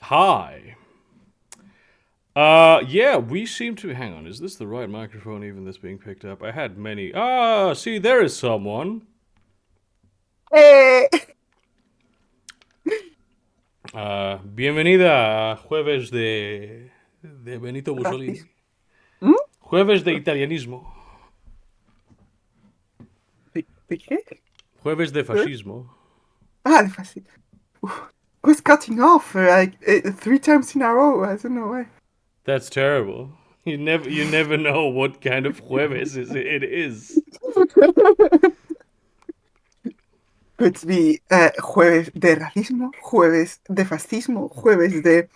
Hi. Yeah, we seem to. Hang on, is this the right microphone, even this being picked up? I had many. See, there is someone. Eh, Bienvenida a Jueves de Benito Mussolini. racismo. ¿Mm? Jueves de Italianismo. ¿De qué? Jueves de ¿Eh? fascismo. De fácil. Was cutting off like 3 times in a row. I don't know why. That's terrible. You never know what kind of jueves it is. Could be jueves de racismo, jueves de fascismo, jueves de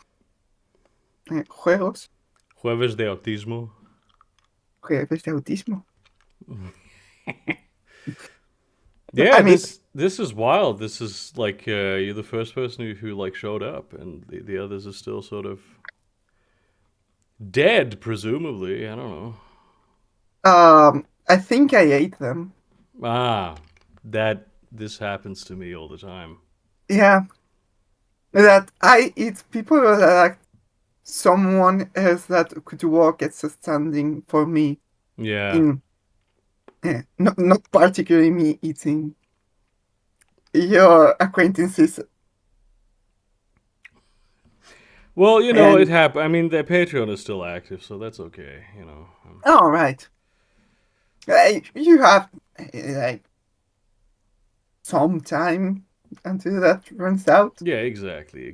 juegos, Jueves de autismo. jueves de autismo. Yeah, I mean, this is wild. This is like you're the first person who like showed up, and the others are still sort of dead, presumably. I don't know. I think I ate them. Ah, that this happens to me all the time. Yeah, that I eat people that like someone else that could walk as a standing for me Yeah. in not particularly me eating your acquaintances. Well, it And happened. I mean, their Patreon is still active, so that's okay. all right, you have like some time until that runs out. Yeah, exactly.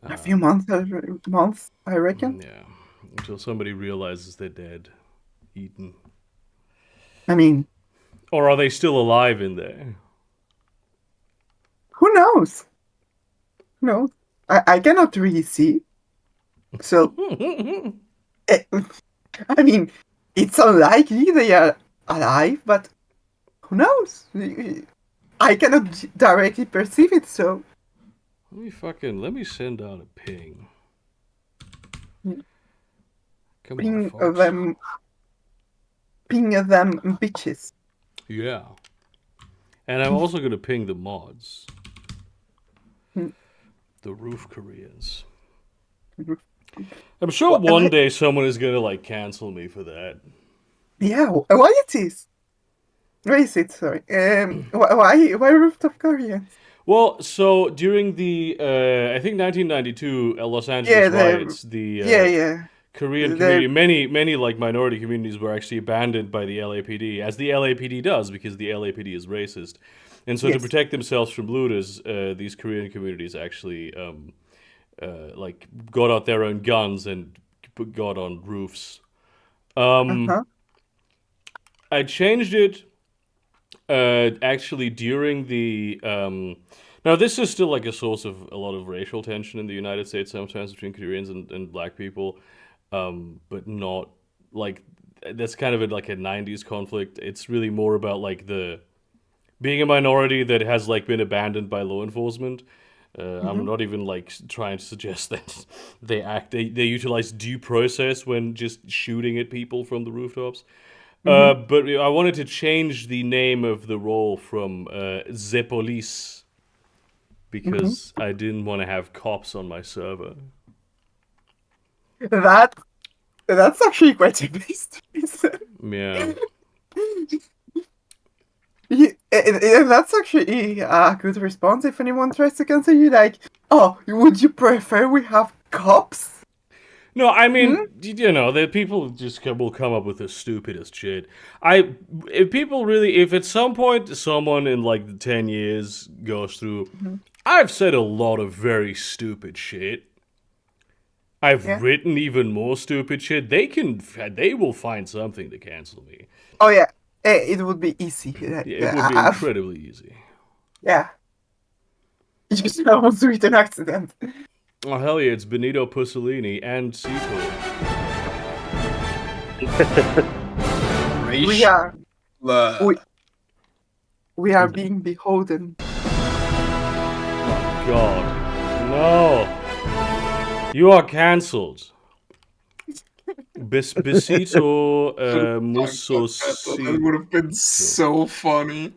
A few months, I reckon. Yeah, until somebody realizes they're dead, eaten, I mean, or are they still alive in there? who knows? No, I cannot really see. So, eh, I mean, it's unlikely they are alive, but who knows? I cannot directly perceive it, so Let me send out a ping. Come on, ping folks. them, ping them bitches. Yeah. And I'm also gonna ping the mods. The roof Koreans. I'm sure Why, one day someone is gonna like cancel me for that. yeah, why it is? Why is it? Sorry. Why rooftop Koreans? Well, so during the I think 1992 Los Yeah, Angeles the riots, the yeah. Korean The community, many like minority communities were actually abandoned by the LAPD, as the LAPD does, because the LAPD is racist. And so to yes. protect themselves from looters, these Korean communities actually like got out their own guns and got on roofs. Um, Uh-huh. I changed it actually during the. Now, this is still like a source of a lot of racial tension in the United States sometimes between Koreans and black people, but not like that's kind of like a 90s conflict. It's really more about like the being a minority that has like been abandoned by law enforcement. I'm Hmm. not even like trying to suggest that they utilize due process when just shooting at people from the rooftops. Hmm. But I wanted to change the name of the role from The Police Hmm. because I didn't want to have cops on my server. That that's actually quite a beast. Yeah. That's actually a good response if anyone tries to cancel you. Like, oh, would you prefer we have cops? No, I Hmm? mean, the people just will come up with the stupidest shit. If people really, if at some point someone in like 10 years goes through, Hmm. I've said a lot of very stupid shit. I've Yeah. written even more stupid shit. They will find something to cancel me. Oh yeah. It would be easy. Yeah, it would be incredibly easy. Yeah. You just almost with an accident. Oh hell yeah, it's Benito Mussolini and Cito. We Narration. are we we are being beholden. Oh god. No. You are cancelled. Besito That Musosito. would have been so funny.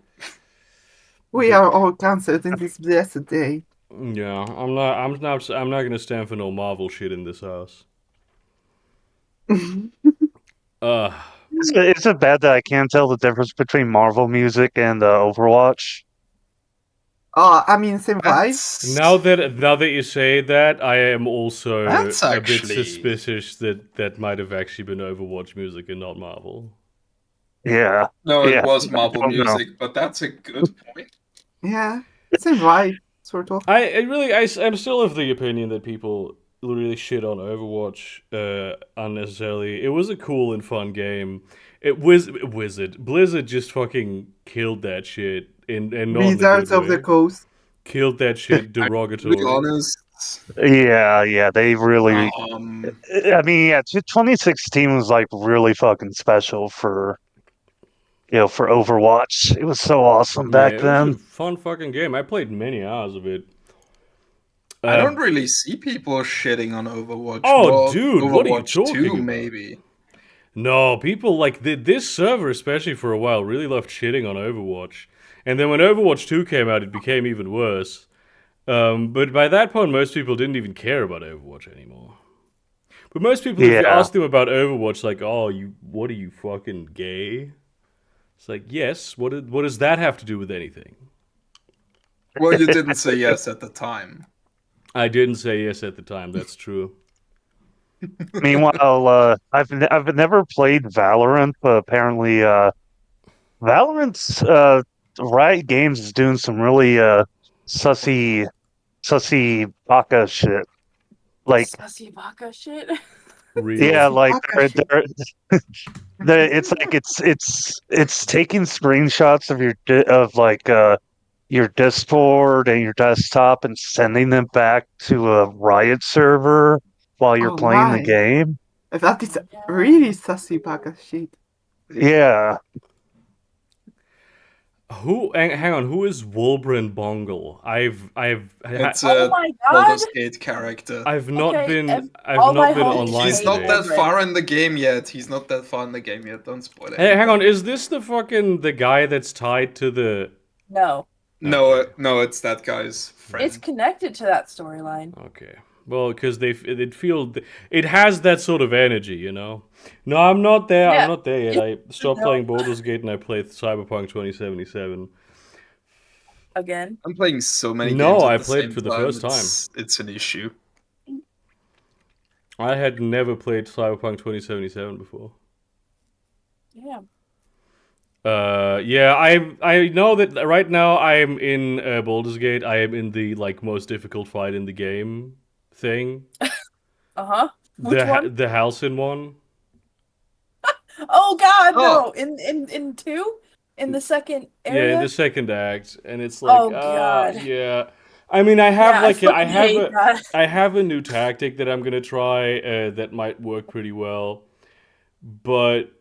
We are all cancelled in this blessed day. Yeah, I'm not. I'm not gonna stand for no Marvel shit in this house. Uh, Is it bad that I can't tell the difference between Marvel music and Overwatch? I mean, same vibe. That's now that you say that, I am also That's a bit actually- suspicious that might have actually been Overwatch music and not Marvel. Yeah. no, it Yeah, was I Marvel don't know. music, but that's a good point. Yeah, same vibe, sort of. I'm still of the opinion that people really shit on Overwatch unnecessarily. It was a cool and fun game. Blizzard just fucking killed that shit and not in a Wizards good of the way. Coast. Killed that shit To be derogatory. honest, Yeah, they really. I mean, yeah, 2016 was like really fucking special for for Overwatch. It was so awesome back It then. was a fun fucking game. I played many hours of it. I don't really see people shitting on Overwatch. Oh, Well, dude, what are you Overwatch talking 2, about? maybe. No, people like this server, especially for a while, really loved shitting on Overwatch. And then when Overwatch 2 came out, it became even worse. But by that point, most people didn't even care about Overwatch anymore. But most people, if you Yeah. ask them about Overwatch, like, oh, what are you, fucking gay? It's like, yes, what does that have to do with anything? Well, you didn't say yes at the time. I didn't say yes at the time, that's true. Meanwhile, I've never played Valorant, but apparently, Valorant's Riot Games is doing some really sussy baka shit. Like, Sussy baka shit. Real. yeah, like Baka shit. it's like it's taking screenshots of your Discord and your desktop and sending them back to a Riot server while you're Oh playing the my. game. That is really sassy baka shit. Yeah. Hang on, who is Wolbrin Bongle? It's Oh a my god! Baldur's Gate character. I've not Okay, been all my homies online He's hate not today. that Wolverine. far in the game yet. He's not that far in the game yet. Don't spoil it. Hey, hang on, is this the guy that's tied to the... No, No, it's that guy's friend. it's connected to that storyline. Okay. Well, because it has that sort of energy, you know? No, I'm not there. Yeah. I'm not there yet. I stopped No. playing Baldur's Gate and I played Cyberpunk 2077. Again. I'm playing so many No, games. At I the played same for the time, first time. It's an issue. I had never played Cyberpunk 2077 before. Yeah. Yeah, I know that right now I'm in Baldur's Gate. I am in the most difficult fight in the game thing. Uh-huh. Which one? The Halcyon one. Oh god, Oh. no! In 2? In the second area? Yeah, in the second act, and it's like, Oh, God. yeah. I mean, I have Yeah, I hate that. I have a new tactic that I'm gonna try that might work pretty well, but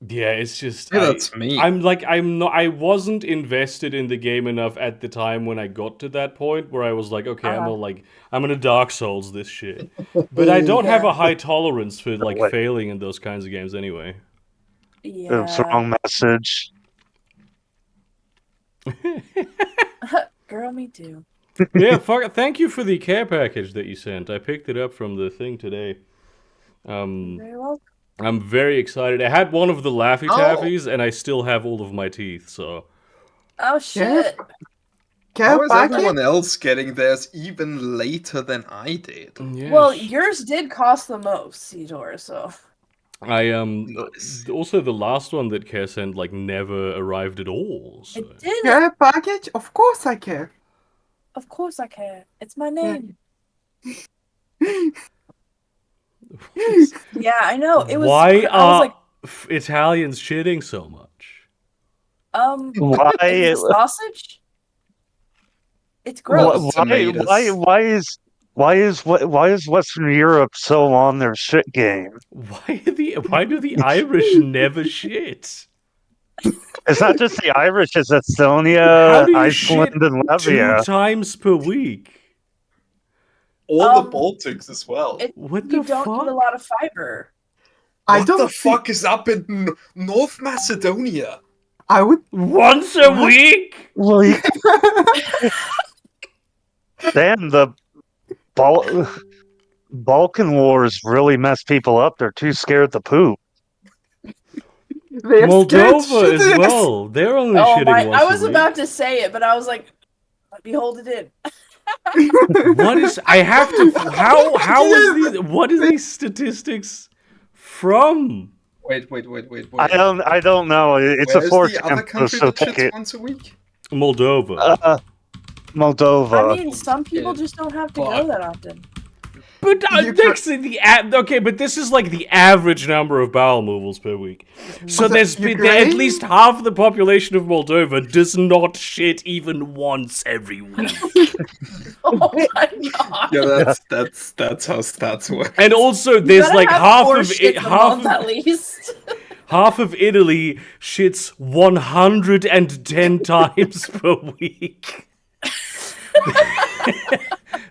yeah, it's just Yeah, that's me. I wasn't invested in the game enough at the time when I got to that point where I was like, okay, I'm gonna Dark Souls this shit, but I don't have a high tolerance for What? failing in those kinds of games anyway. Yeah. It's the wrong message. Girl, me too. Yeah, thank you for the care package that you sent. I picked it up from the thing today. Very well. I'm very excited. I had one of the Laffy Taffies, and I still have all of my teeth. So Oh shit. Care How is packet? everyone else getting theirs even later than I did? yes. Well, yours did cost the most, Cedor, so. I Nice. also the last one that Care sent never arrived at all. So. It did. Care package? Of course I care. Of course I care. It's my name. Yeah, I know. It was. Why I was are like, Italians shitting so much? Why? is it sausage? It's gross. Tomatoes. Why is Western Europe so on their shit game? Why do the Irish never shit? It's not just the Irish; it's How Estonia, do you Iceland, shit and Latvia. 2 times per week? All the Baltics as well. What You the don't fuck? eat a lot of fiber. I What don't the think fuck is up in North Macedonia? I would. Once a week? Like, Damn, the Balkan Wars really messed people up. They're too scared to poop. They're Moldova scared as shitless. well. They're only Oh shitting my! once I was a week. about to say it, but I was like, "Let me hold it in." What is? I have to. How is these? What is these statistics from? Wait. I don't know. It's Where's a 4 the other country so that take shits it. once a week? Moldova. Moldova. I mean, some people just don't have to go Fuck. that often. But You next to okay, but this is like the average number of bowel movals per week. So Also, there's at Ukraine? least half the population of Moldova does not shit even once every week. Oh my god! Yeah, that's how stats work. And also You there's gotta like have half 4 of shits it, a month at least. half of Italy shits 110 times per week.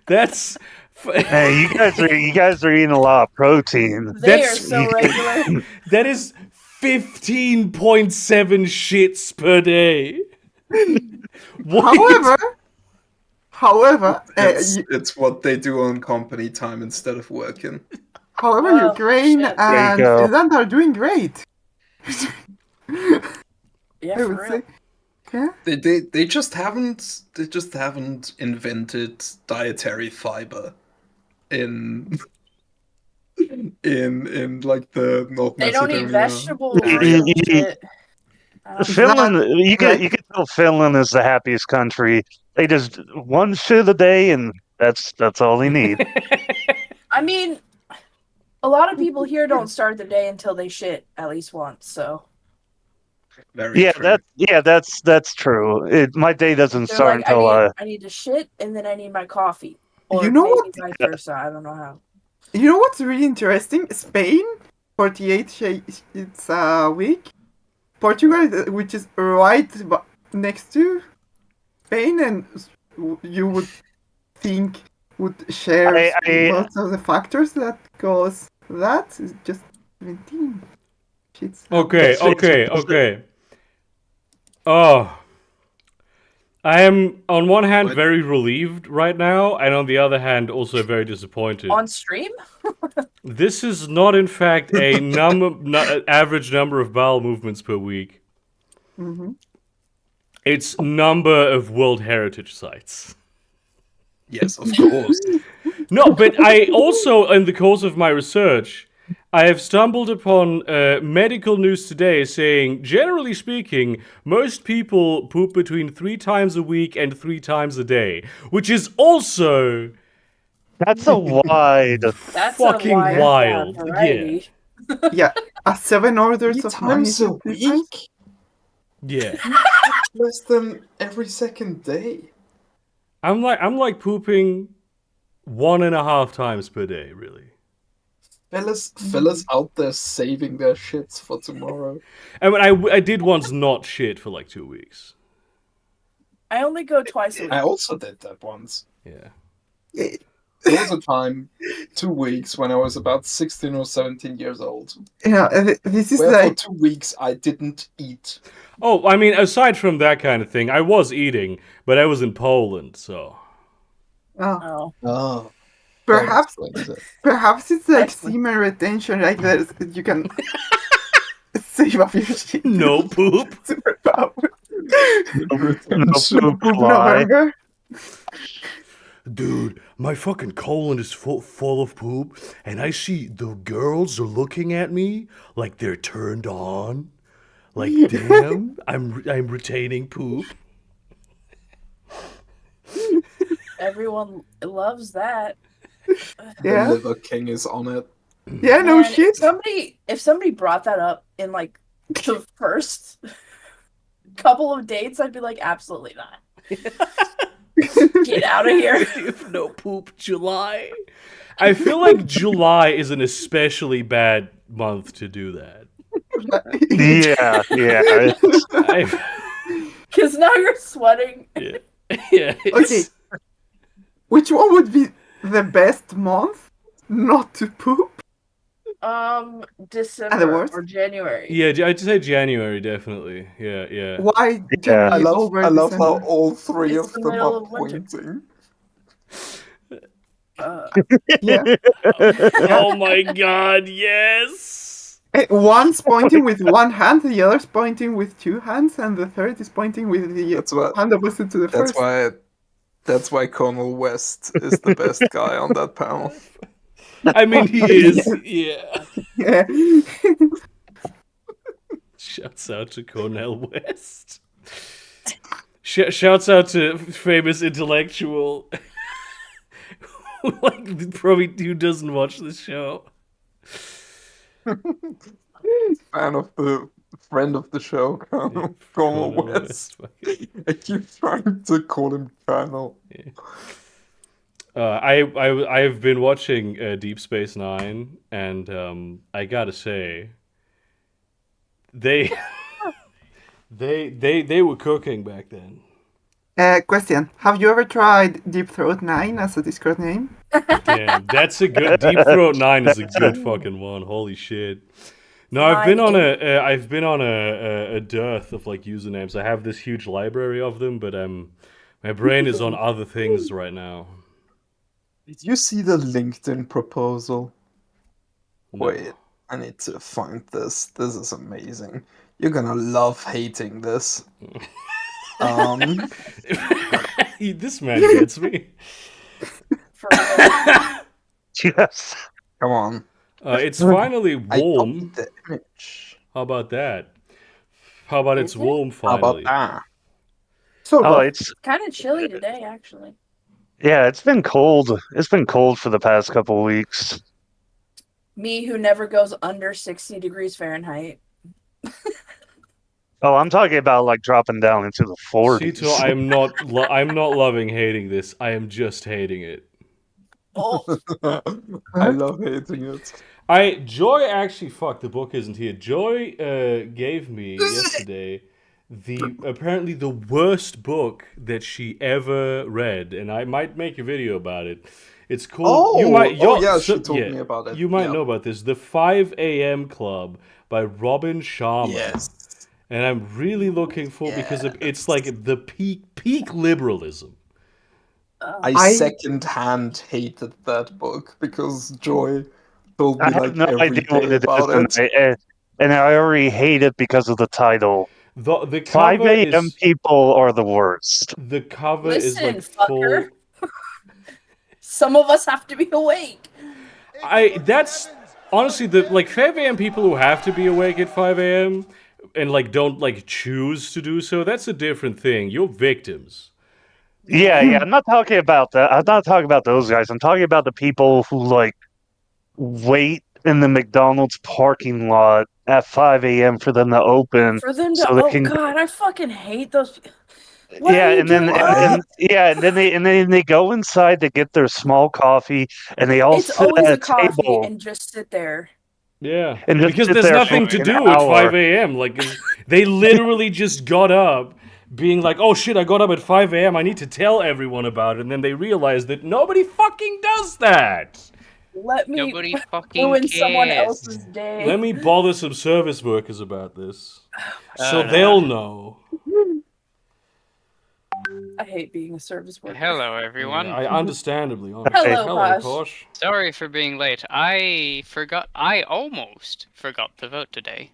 That's Hey, you guys are eating a lot of protein. They are That's- so regular. that is 15.7 shits per day. What? However, It's what they do on company time instead of working. however, Oh, Ukraine shit. There you and go. Finland are doing great. Yeah, I for would real. say. Yeah. They just haven't invented dietary fiber in like the North They don't eat Macedonia vegetables. area. and shit. Finland, you that- can tell Finland is the happiest country. They just one shit a day, and that's all they need. I mean, a lot of people here don't start their day until they shit at least once. So Very Yeah, true. that's true. My day doesn't they're start like, until I need to shit, and then I need my coffee, or You know maybe what? vice versa. I don't know how. You know what's really interesting? Spain, 48 shits a week. Portugal, which is right next to Spain, and you would think would share most of the factors that cause that is just 17 shits. Okay. Oh. I am, on one hand, What? very relieved right now, and on the other hand, also very disappointed. On stream? This is not, in fact, a average number of bowel movements per week. Mm-hmm. It's number of World Heritage Sites. Yes, of course. No, but I also, in the course of my research, I have stumbled upon medical news today saying, generally speaking, most people poop between 3 times a week and 3 times a day, which is also That's a wide. That's fucking a wide wild. variety. Yeah, 7 orders of times a magnitude difference. week? Yeah. Less than every second day. I'm like pooping 1.5 times per day, really. Fellas out there saving their shits for tomorrow. I mean, I did once not shit for like 2 weeks. I only go twice a week. I also did that once. Yeah. There was a time, 2 weeks, when I was about 16 or 17 years old. Yeah, this is Where like for 2 weeks I didn't eat. Oh, I mean, aside from that kind of thing, I was eating, but I was in Poland, so. Oh. Oh. perhaps it's like That's- semen retention, like that you can save up your shit. No poop. Superpower. No poop Poop fly. November. Dude, my fucking colon is full of poop, and I see the girls are looking at me like they're turned on. Like, damn, I'm retaining poop. Everyone loves that. Yeah. The Liver King is on it. Yeah, no Man, shit. If somebody brought that up in like the first couple of dates, I'd be like, absolutely not. Get out of here. If no poop, July. I feel like July is an especially bad month to do that. Yeah. Because now you're sweating. Yeah. Okay. Which one would be the best month not to poop? December worst? or January. Yeah, I'd say January, definitely. Yeah. Why? Yeah. I love over how December? all three It's of the them middle are of winter. pointing. Yeah. Oh my god, yes! One's pointing with one hand, the other's pointing with two hands, and the third is pointing with the That's what. hand opposite to the That's first. why. That's why Colonel West is the best guy on that panel. I mean, he is, yeah. Yeah. Shouts out to Cornel West. Shouts out to famous intellectual like probably who doesn't watch this show. Friend of the show, Colonel Cornel West. West. I keep trying to call him Colonel. Yeah. I've been watching Deep Space Nine, and I gotta say, they they were cooking back then. Question: have you ever tried Deep Throat 9 as a Discord name? Damn, that's a good Deep Throat 9 is a good fucking one. Holy shit. No, I've been on a dearth of like usernames. I have this huge library of them, but my brain is on other things right now. Did you see the LinkedIn proposal? No. Wait, I need to find this. This is amazing. You're gonna love hating this. This man gets me. For real. Yes. Come on. It's finally I warm. copied the image. How about that? How about it's Is it? warm How about finally? that? So Oh, it's Kind of chilly today, actually. yeah. It's been cold. It's been cold for the past couple of weeks. Me, who never goes under 60 degrees Fahrenheit. Oh, I'm talking about like dropping down into the 40s. Sito, I'm not loving hating this. I am just hating it. Oh, I love hating it. Joy actually the book isn't here. Joy gave me yesterday apparently the worst book that she ever read, and I might make a video about it. It's called She told me about it. You might Yeah. know about this. The 5 a.m. Club by Robin Sharma. Yes. And I'm really looking for because it's like the peak liberalism. I second-hand hated that book because Joy told me I have like no every idea what day it about is, it. and I already hate it because of the title. The 5 cover a.m. is people are the worst. the cover listen, is like full. fucker. Some of us have to be awake. That's honestly the like 5 a.m. people who have to be awake at 5 a.m. and like don't like choose to do so. That's a different thing. You're victims. Yeah. I'm not talking about that. I'm not talking about those guys. I'm talking about the people who like wait in the McDonald's parking lot at 5 a.m. for them to open. For them to, So they oh can- god, I fucking hate those. Why Yeah, do you and then do that? and then they go inside to get their small coffee, and they all It's sit always at a a coffee table and just sit there. Yeah, and just because sit there's there nothing for to an do at hour. 5 a.m. Like they literally just got up, being like, "Oh shit, I got up at 5 a.m. I need to tell everyone about it," and then they realize that nobody fucking does that. Let me Nobody fucking ruin cares. someone else's day. Let me bother some service workers about this, so no. they'll know. I hate being a service worker. Hello, everyone. I understandly, honestly. Hello, Posh. Posh. Sorry for being late. I almost forgot to vote today.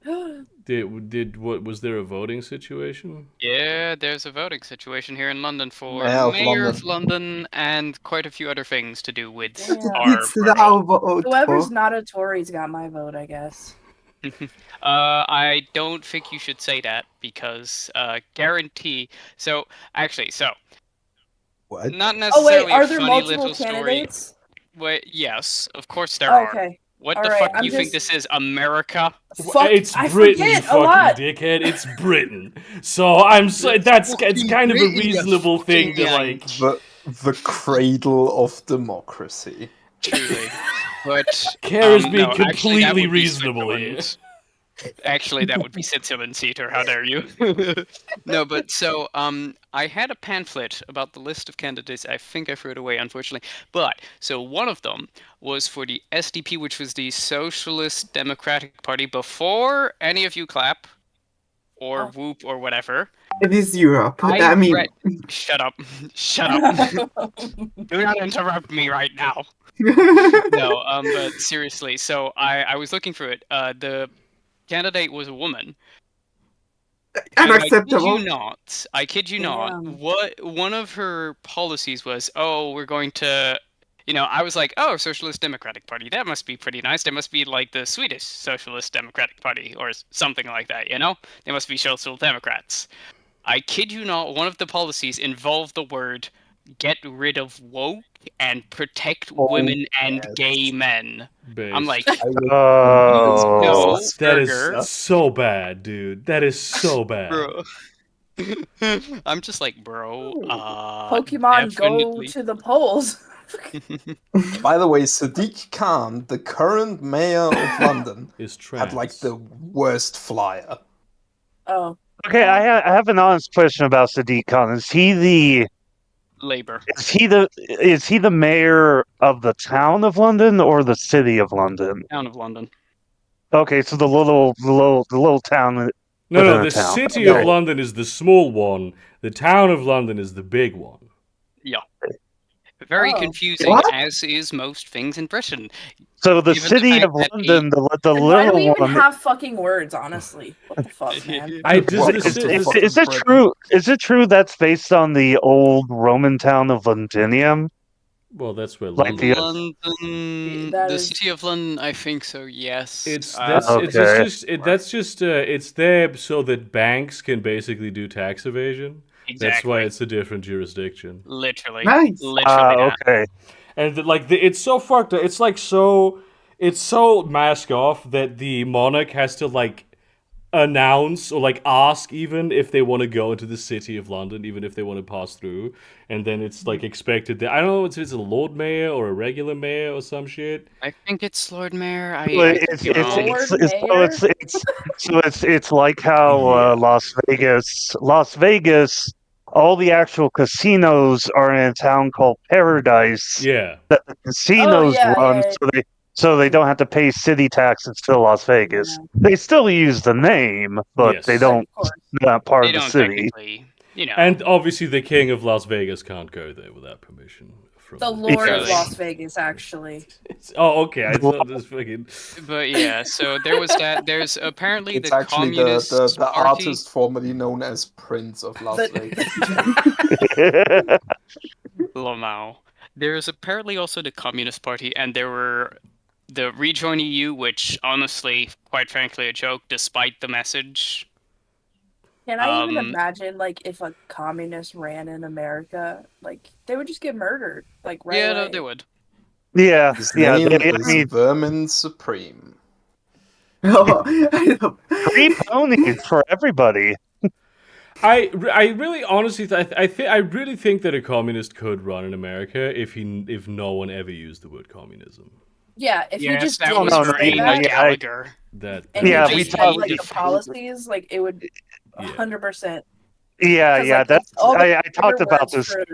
What was there a voting situation? Yeah, there's a voting situation here in London for Mayor Mayor of of London and quite a few other things to do with Damn. our It's borough. thou vote Whoever's for. not a Tory's got my vote, I guess. I don't think you should say that because guarantee. So actually, What? not Oh necessarily wait, are a there funny multiple little story. candidates? Wait, yes, of course there are. Okay. What All the right, fuck I'm do you think just- this is? America? Fuck, It's I Britain, you forget a fucking lot. dickhead. It's Britain. So it's kind of a Britain, you reasonable thing to fucking like. The cradle of democracy. Truly. But Care is no, being actually, that completely would be reasonable here. Switzerland. Actually, that would be Switzerland, Seater. How dare you? No, but so I had a pamphlet about the list of candidates. I think I threw it away, unfortunately. But so one of them was for the SDP, which was the Socialist Democratic Party. Before any of you clap, or Oh. whoop or whatever. It is Europe. I mean, Shut up. Shut up. Do not interrupt me right now. No, but seriously, so I was looking through it. The candidate was a woman. And unacceptable. I kid you not, Damn. what one of her policies was, oh, we're going to, I was like, oh, Socialist Democratic Party, that must be pretty nice. They must be like the Swedish Socialist Democratic Party or something like that, They must be social democrats. I kid you not, one of the policies involved the word get rid of woke and protect women and gay men. Based. I'm like, Oh, no, that burger. is so bad, dude. That is so bad. Bro. I'm just like, bro. Pokemon go definitely. to the polls. By the way, Sadiq Khan, the current mayor of London, Is trans. had like the worst flyer. Oh. okay. I have an honest question about Sadiq Khan. Is he the Labor. is he the mayor of the town of London or the city of London? Town of London. Okay, so the little town. No, within a the town. city No. of London is the small one. The town of London is the big one. Yeah. Very Oh. confusing, What? as is most things in Britain. So the Given the city fact of that London, the And why do we little even one. have fucking words, honestly? What the fuck, man? I just Welcome this, to this, fucking Is it Britain. true? Is it true that's based on the old Roman town of Londinium? well, that's where Like London. the- London, That the is- city of London, I think so. Yes. It's Okay. it's there so that banks can basically do tax evasion. exactly. That's why it's a different jurisdiction. Literally. Nice. Literally. that. Okay. And it's so fucked up. It's like it's so mask off that the monarch has to like announce or like ask even if they want to go into the city of London, even if they want to pass through, and then it's like expected that I don't know if it's a Lord Mayor or a regular mayor or some shit. I think it's Lord Mayor. I Well, could be wrong. it's like how Yeah. Las Vegas, all the actual casinos are in a town called Paradise. Yeah. That the casinos yeah, run, yeah. so they don't have to pay city taxes to Las Vegas. Yeah. They still use the name, but Yes. they don't. Of course. They're not part They of the don't city. technically, And obviously the king of Las Vegas can't go there without permission from The Lord of Exactly. Las Vegas, actually. Oh, okay. I thought this fucking But yeah, so there was that. There's apparently It's the actually communist the party. artist formerly known as Prince of Las The- Vegas. Lamau. There's apparently also the Communist Party, and there were the Rejoin EU, which honestly, quite frankly, a joke, despite the message. Can I even Um, imagine, like, if a communist ran in America, like, they would just get murdered, like, right Yeah, away. no, they would. Yeah, His yeah. name I is mean, Vermin Supreme. Oh, I know. free ponies for everybody. I really honestly I really think that a communist could run in America if no one ever used the word communism. Yeah, if you Yes, just that didn't was no, say Rain that, yeah, Gallagher. That and Yeah, you we just talked- had, like, the policies, like, it would Yeah. 100%. Yeah, 'Cause, yeah. like, That's all the I talked trigger about words this. for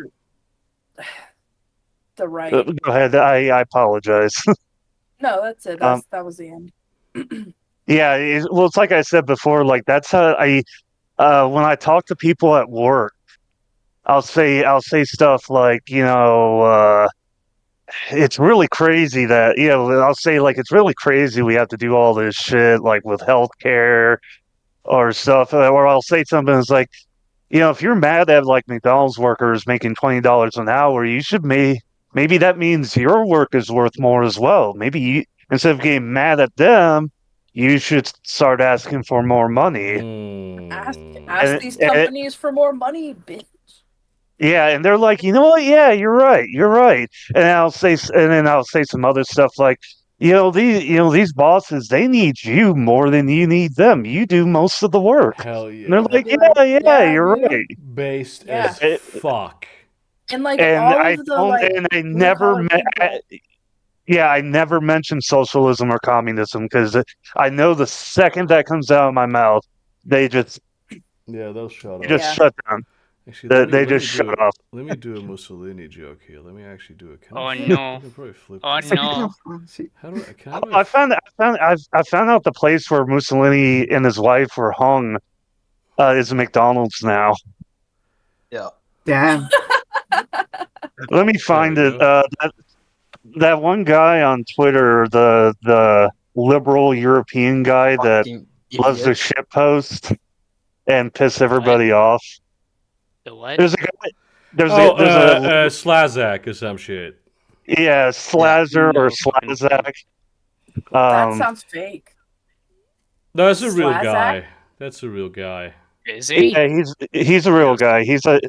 the right. Go ahead. I apologize. No, that's it. That was the end. Yeah, well, it's like I said before. Like that's how when I talk to people at work, I'll say stuff like, it's really crazy that I'll say like it's really crazy we have to do all this shit like with healthcare or stuff, or I'll say something that's like, if you're mad at like McDonald's workers making $20 an hour, you should maybe that means your work is worth more as well. Maybe you, instead of getting mad at them, you should start asking for more money. Ask And- these and- companies for more money, bitch. Yeah, and they're like, you know what? Yeah, you're right. And then I'll say some other stuff like, these bosses, they need you more than you need them. You do most of the work. Hell yeah. And they're like, Be like, yeah, yeah, you're dude. right. Based Yeah. as fuck. And like And all I of the don't, like and I blue never collar met. people- Yeah, I never mentioned socialism or communism because I know the second that comes out of my mouth, they just Yeah, they'll shut up. Yeah. shut down. Actually, They just shut off. Let me do a Mussolini joke here. Let me actually do it. Oh, I no. can probably flip Oh, it. no. How do I? Can I found out the place where Mussolini and his wife were hung is a McDonald's now. Yeah. Damn. Let me find we it. That one guy on Twitter, the liberal European guy that Fucking loves to idiot. shit post and piss everybody off. The what? There's a guy. There's a Slazak or some shit. yeah, Slazer or No fucking clue. Slazak. That sounds fake. No, that's a real Slazak? guy. That's a real guy. Is he? Yeah, he's a real guy. He's a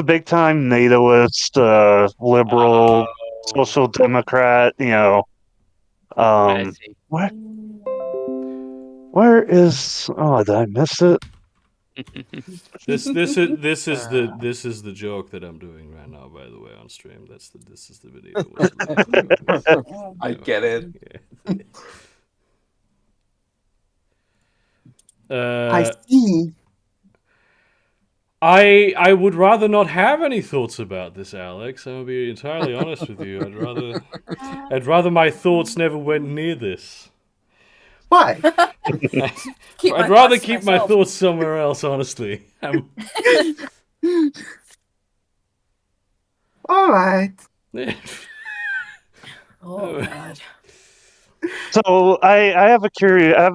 big time NATOist, liberal, social democrat. You know, I see. where is? Oh, did I miss it? This is the joke that I'm doing right now. By the way, on stream. This is the video. I get it. I see. I would rather not have any thoughts about this, Alex. I'm gonna be entirely honest with you. I'd rather my thoughts never went near this. Why? I'd rather keep my thoughts somewhere else. Honestly, All right. Oh god. So I have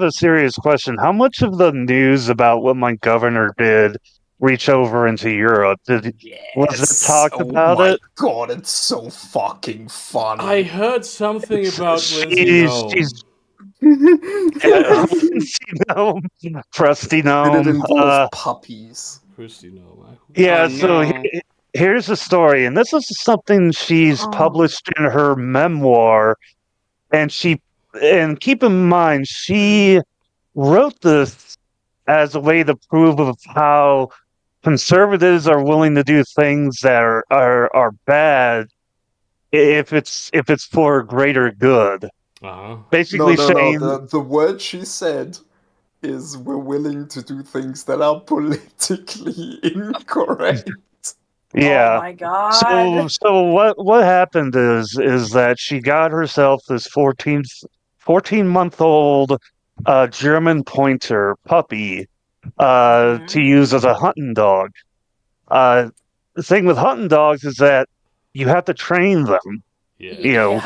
a serious question. How much of the news about what my governor did reach over into Europe? Was it talked about my it? God, it's so fucking funny. I heard something about Lindsay She's Trusty Did it gnome. involve puppies? Christy, no. Yeah, Oh, so no. here's the story, and this is something she's published in her memoir, and keep in mind she wrote this as a way to prove of how conservatives are willing to do things that are bad if it's for greater good. Basically saying The word she said is we're willing to do things that are politically incorrect. yeah. Oh my god. So what happened is that she got herself this 14-month-old German pointer puppy to use as a hunting dog. The thing with hunting dogs is that you have to train them. Yeah. You know,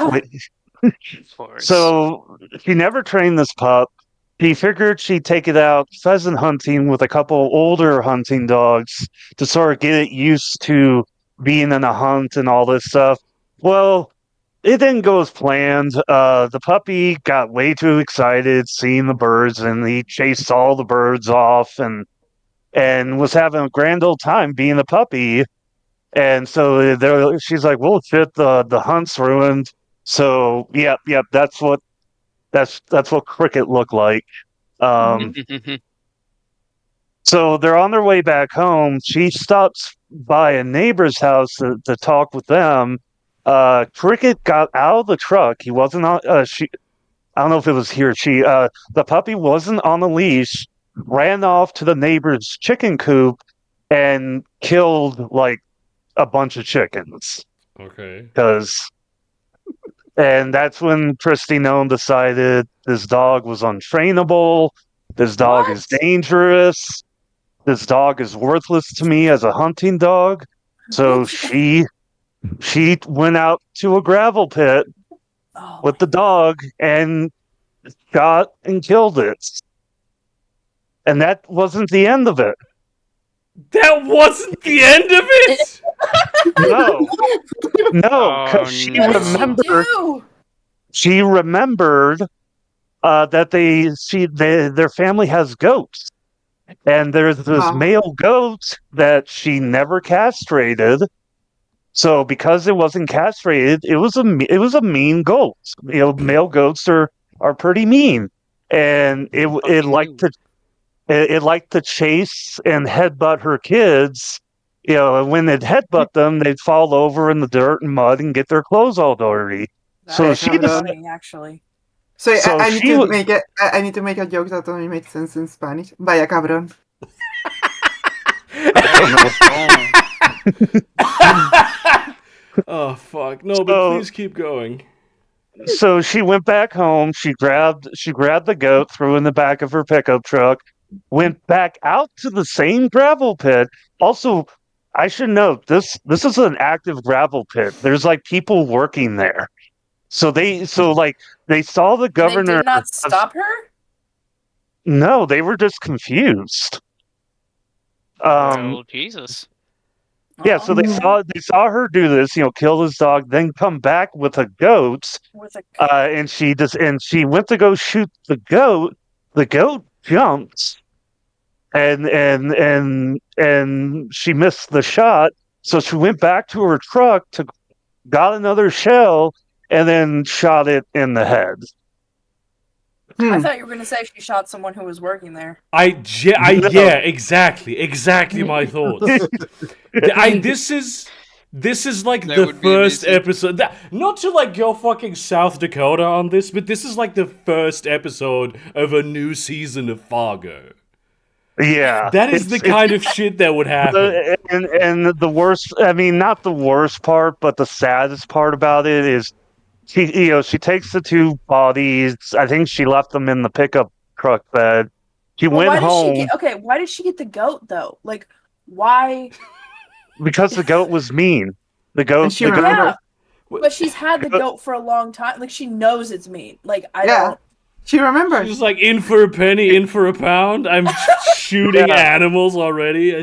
Of course. so she never trained this pup. She figured she'd take it out pheasant hunting with a couple older hunting dogs to sort of get it used to being in a hunt and all this stuff. Well, it didn't go as planned. The puppy got way too excited seeing the birds, and he chased all the birds off and was having a grand old time being a puppy. And so she's like, "Well, shit, the hunt's ruined." So, yep, that's what Cricket looked like. So they're on their way back home. She stops by a neighbor's house to talk with them. Cricket got out of the truck. He wasn't on. I don't know if it was he or she. The puppy wasn't on a leash. Ran off to the neighbor's chicken coop and killed like a bunch of chickens. Okay. And that's when Christy Nome decided this dog was untrainable. This dog is dangerous. This dog is worthless to me as a hunting dog. So she went out to a gravel pit with the dog and shot and killed it. And that wasn't the end of it. That wasn't the end of it? No, because she remembered that their family has goats, and there's this male goat that she never castrated. So because it wasn't castrated, it was a mean goat. You know, male goats are pretty mean, and it liked to chase and headbutt her kids. You know, and when they'd headbutt them, they'd fall over in the dirt and mud and get their clothes all dirty. That is funny, actually. So I need to make a joke that only makes sense in Spanish. Vaya cabrón. Oh fuck! No, but please keep going. So she went back home. She grabbed the goat, threw it in the back of her pickup truck, went back out to the same gravel pit. Also, I should note this is an active gravel pit. There's like people working there. So they saw the And they governor. did not stop her? No, they were just confused. Well, Jesus. Yeah, so they saw her do this, kill this dog, then come back with a goat, With a and she went to go shoot the goat. The goat jumped, and she missed the shot. So she went back to her truck got another shell, and then shot it in the head. I thought you were going to say she shot someone who was working there. Yeah, exactly my thoughts. This is like That the would be first amazing. episode. Not to like go fucking South Dakota on this, but this is like the first episode of a new season of Fargo. Yeah, That is the kind of shit that would happen. and the worst. I mean, not the worst part, but the saddest part about it is she takes the two bodies. I think she left them in the pickup truck bed. She went home Why did she get the goat though? Like, why? because the goat was mean. The goat. And she the goat remembered. But she's had the goat for a long time. Like, she knows it's mean. Like, I don't. She remembers. She's like, in for a penny, in for a pound. I'm shooting animals already. I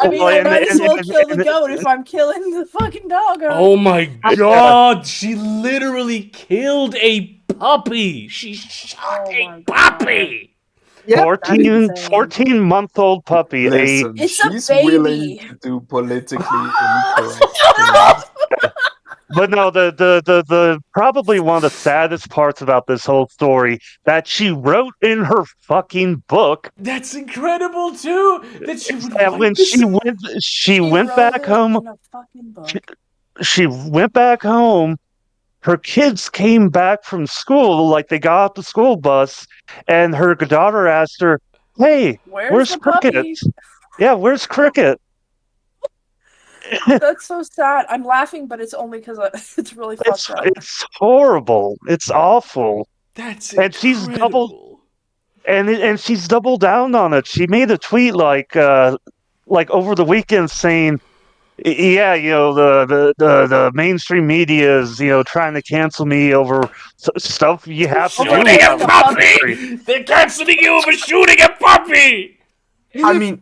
might as well kill the goat if I'm killing the fucking dog. Oh my god, she literally killed a puppy. She shot a puppy. Yeah, 14-month-old puppy. Listen, It's a she's baby. willing to do politically incorrect things. But no, the probably one of the saddest parts about this whole story that she wrote in her fucking book. That's incredible too. That she would And when she went back home. In a fucking book. She went back home. Her kids came back from school, like they got off the school bus, and her daughter asked her, "Hey, where's the Cricket? puppy?" Yeah, where's Cricket?" That's so sad. I'm laughing, but it's only because it's really fucked up. It's horrible. It's awful. That's incredible. And she's doubled down on it. She made a tweet like over the weekend saying, "Yeah, the mainstream media is trying to cancel me over stuff you have to do." Shooting a puppy. They're canceling you over shooting a puppy. I mean,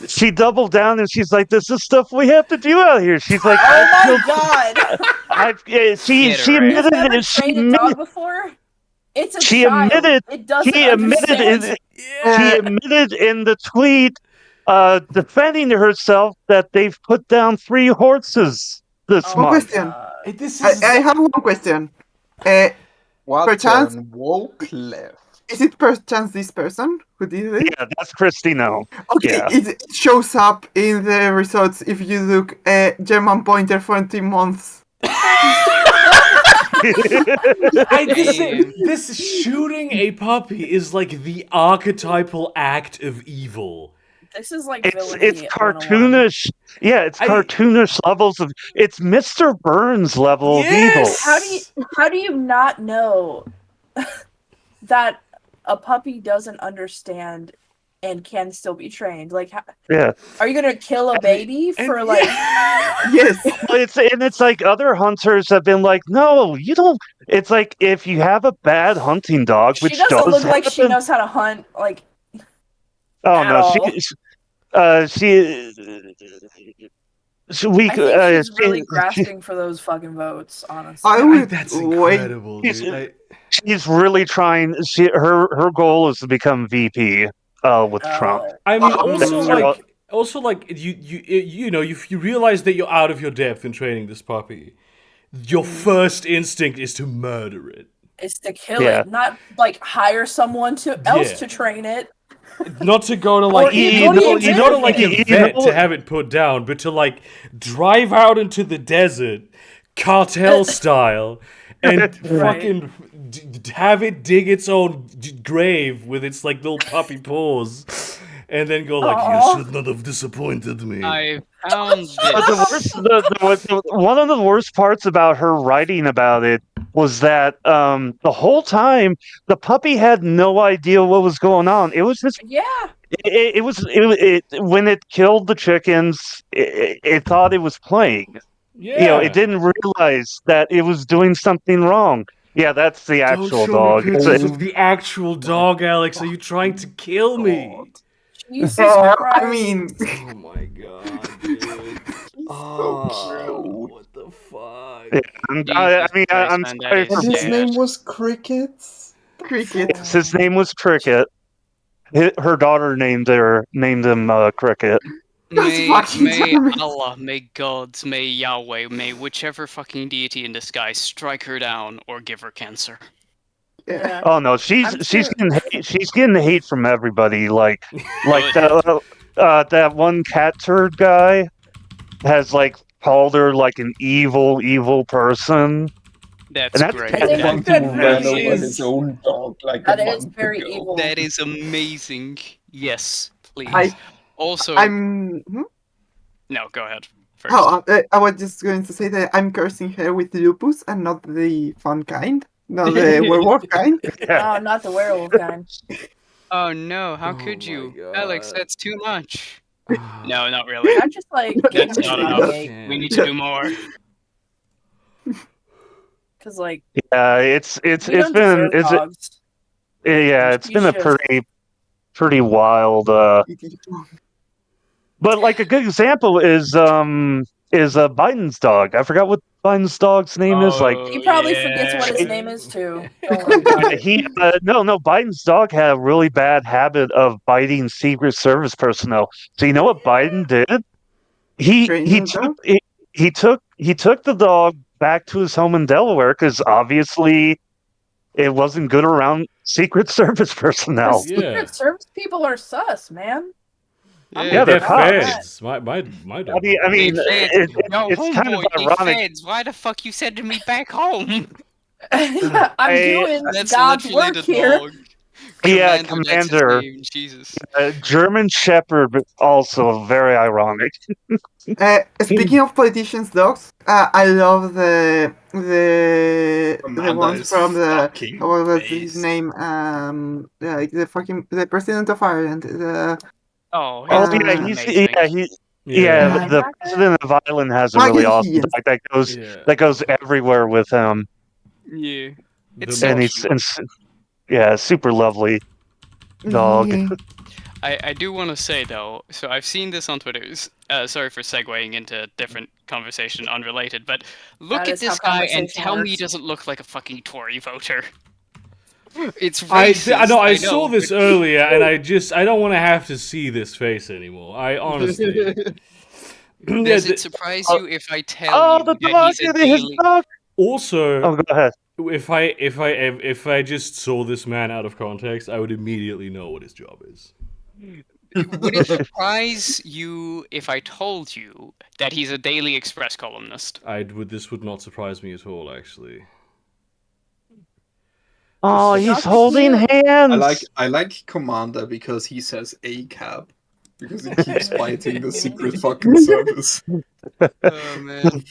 she doubled down and she's like, "This is stuff we have to do out here." She's like, "Oh my god!" She admitted never it. trained a dog before. It's a She child. admitted. It doesn't She admitted. understand. She admitted in the tweet, defending herself, that they've put down 3 horses this one month. question. This is... I have one question. What Perchance- an woke left. Is it perchance this person who did it? Yeah, that's Christino. Okay, Yeah. it shows up in the results if you look German Pointer 20 months. This shooting a puppy is like the archetypal act of evil. This is like It's villainy 101. cartoonish. Yeah, it's cartoonish levels of. It's Mr. Burns level of evil. How do you not know that a puppy doesn't understand and can still be trained? Like, Yeah. are you gonna kill a baby for like? Yes. It's like other hunters have been like, "No, you don't." It's like if you have a bad hunting dog, which She doesn't does look like she happen- knows how to hunt. Like, Oh at no, all. we I think she's really she- grasping for those fucking votes. Honestly, I would That's wait. incredible, dude. she's really trying. Her goal is to become VP with Trump. I mean, Oh. also like you know, if you realize that you're out of your depth in training this puppy, your first instinct is to murder it, is to kill Yeah. it, not like hire someone else Yeah. to train it. not to go to like Or you go to like a you vet know- to have it put down, but to like drive out into the desert, cartel style, and fucking have it dig its own grave with its like little puppy paws, and then go like, "You should not have disappointed me." I found But this. one of the worst parts about her writing about it was that the whole time the puppy had no idea what was going on. It was just Yeah. when it killed the chickens, it thought it was playing. Yeah. It didn't realize that it was doing something wrong. Yeah, that's the Don't actual show dog. me pictures of the actual dog, Alex. Are you trying to kill me? Jesus I Christ. mean, Oh my god, dude. Oh, What the fuck? I mean, Christ, I'm man, that sorry is for and his sad. name was Crickets. cricket. His name was Cricket. Her daughter named him Cricket. That's fucking May charming. Allah, may gods, may Yahweh, may whichever fucking deity in the sky strike her down or give her cancer. Yeah. Oh no, she's I'm sure- getting hate from everybody. Like Good. that one cat turd guy has called her an evil person. That's And that's great. I think One that who ran really over is- his own dog like That a is month very ago. evil. That is amazing. Yes, please. I- Also, no, go ahead. First. I was just going to say that I'm cursing her with lupus and not the fun kind, not the werewolf kind. Yeah. Oh, not the werewolf kind. Oh no, how Oh could my you? Alex, God. that's too much. No, not really. I'm just like That's not enough. Because We need to do more. like Yeah, it's we been don't deserve dogs. it's been a Species. pretty wild but a good example is Biden's dog. I forgot what Biden's dog's name is. He probably forgets what his name is too. Don't worry about it. No, Biden's dog had a really bad habit of biting Secret Service personnel. So you know what Biden did? He Training took the dog back to his home in Delaware because obviously it wasn't good around Secret Service personnel. The Secret Service people are sus, man. Yeah, They're they're cops. feds. My dog. I mean, Yo, it's kind of homeboy, ironic. feds, why the fuck you sending me back home? Yeah, I'm doing That's God's literally work the here. dog. Yeah, That's his Commander. name, Jesus. German Shepherd, but also very ironic. Speaking of politicians' dogs, I love the Amanda ones is from the fucking what was his amazing. name? The president of Ireland. Oh, Oh he's yeah, amazing. Yeah. the president of Ireland has a Michael really awesome Keaton. dog Yeah. that goes everywhere with him, Yeah. It's The so and most- cute. super lovely dog. Yeah. I do want to say though, so I've seen this on Twitter. Sorry for segueing into a different conversation, unrelated, but look That at is this how guy and conversation tell me he works. doesn't look like a fucking Tory voter. It's I racist. know. I saw this but- earlier, and I don't want to have to see this face anymore. I honestly. Does it surprise you if I tell Oh, you the that dog! he's a His daily... dog! Also, Oh, go ahead. if I just saw this man out of context, I would immediately know what his job is. Would it surprise you if I told you that he's a Daily Express columnist? This would not surprise me at all, actually. Oh, he's Dog's holding cute. hands. I like Commander because he says a cab because he keeps fighting the Secret fucking service. Oh man.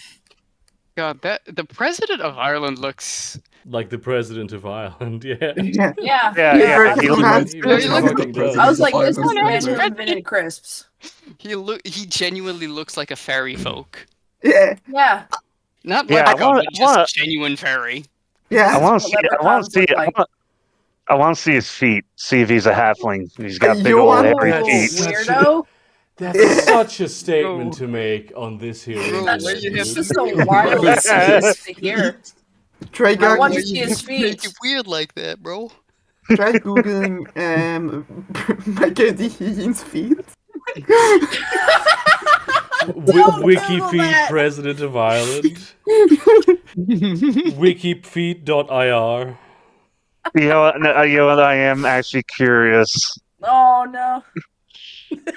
God, the president of Ireland looks... Like the president of Ireland, yeah. Yeah. Yeah. Yeah, He he looks- looks- he look- fucking does. I was like, this is Violence the man is who there. invented crisps. He genuinely looks like a fairy folk. Yeah. Yeah. Not Yeah, like I wanna- but just genuine fairy. Yeah. I want That's to what see. I want to leprechauns see. look like. I want to see his feet. See if he's a halfling. He's got big You old want- hairy That's feet. such a- Weirdo. That's such a statement to make on this hearing. Bro, That's where you just have- so wild to hear. Try I go- want to see his feet. weird like that, bro. try googling Michael D. Higgins' feet. Don't Wiki Google feed that. president of Ireland. Wikifeed.ir. You know what? I am actually curious. Oh no.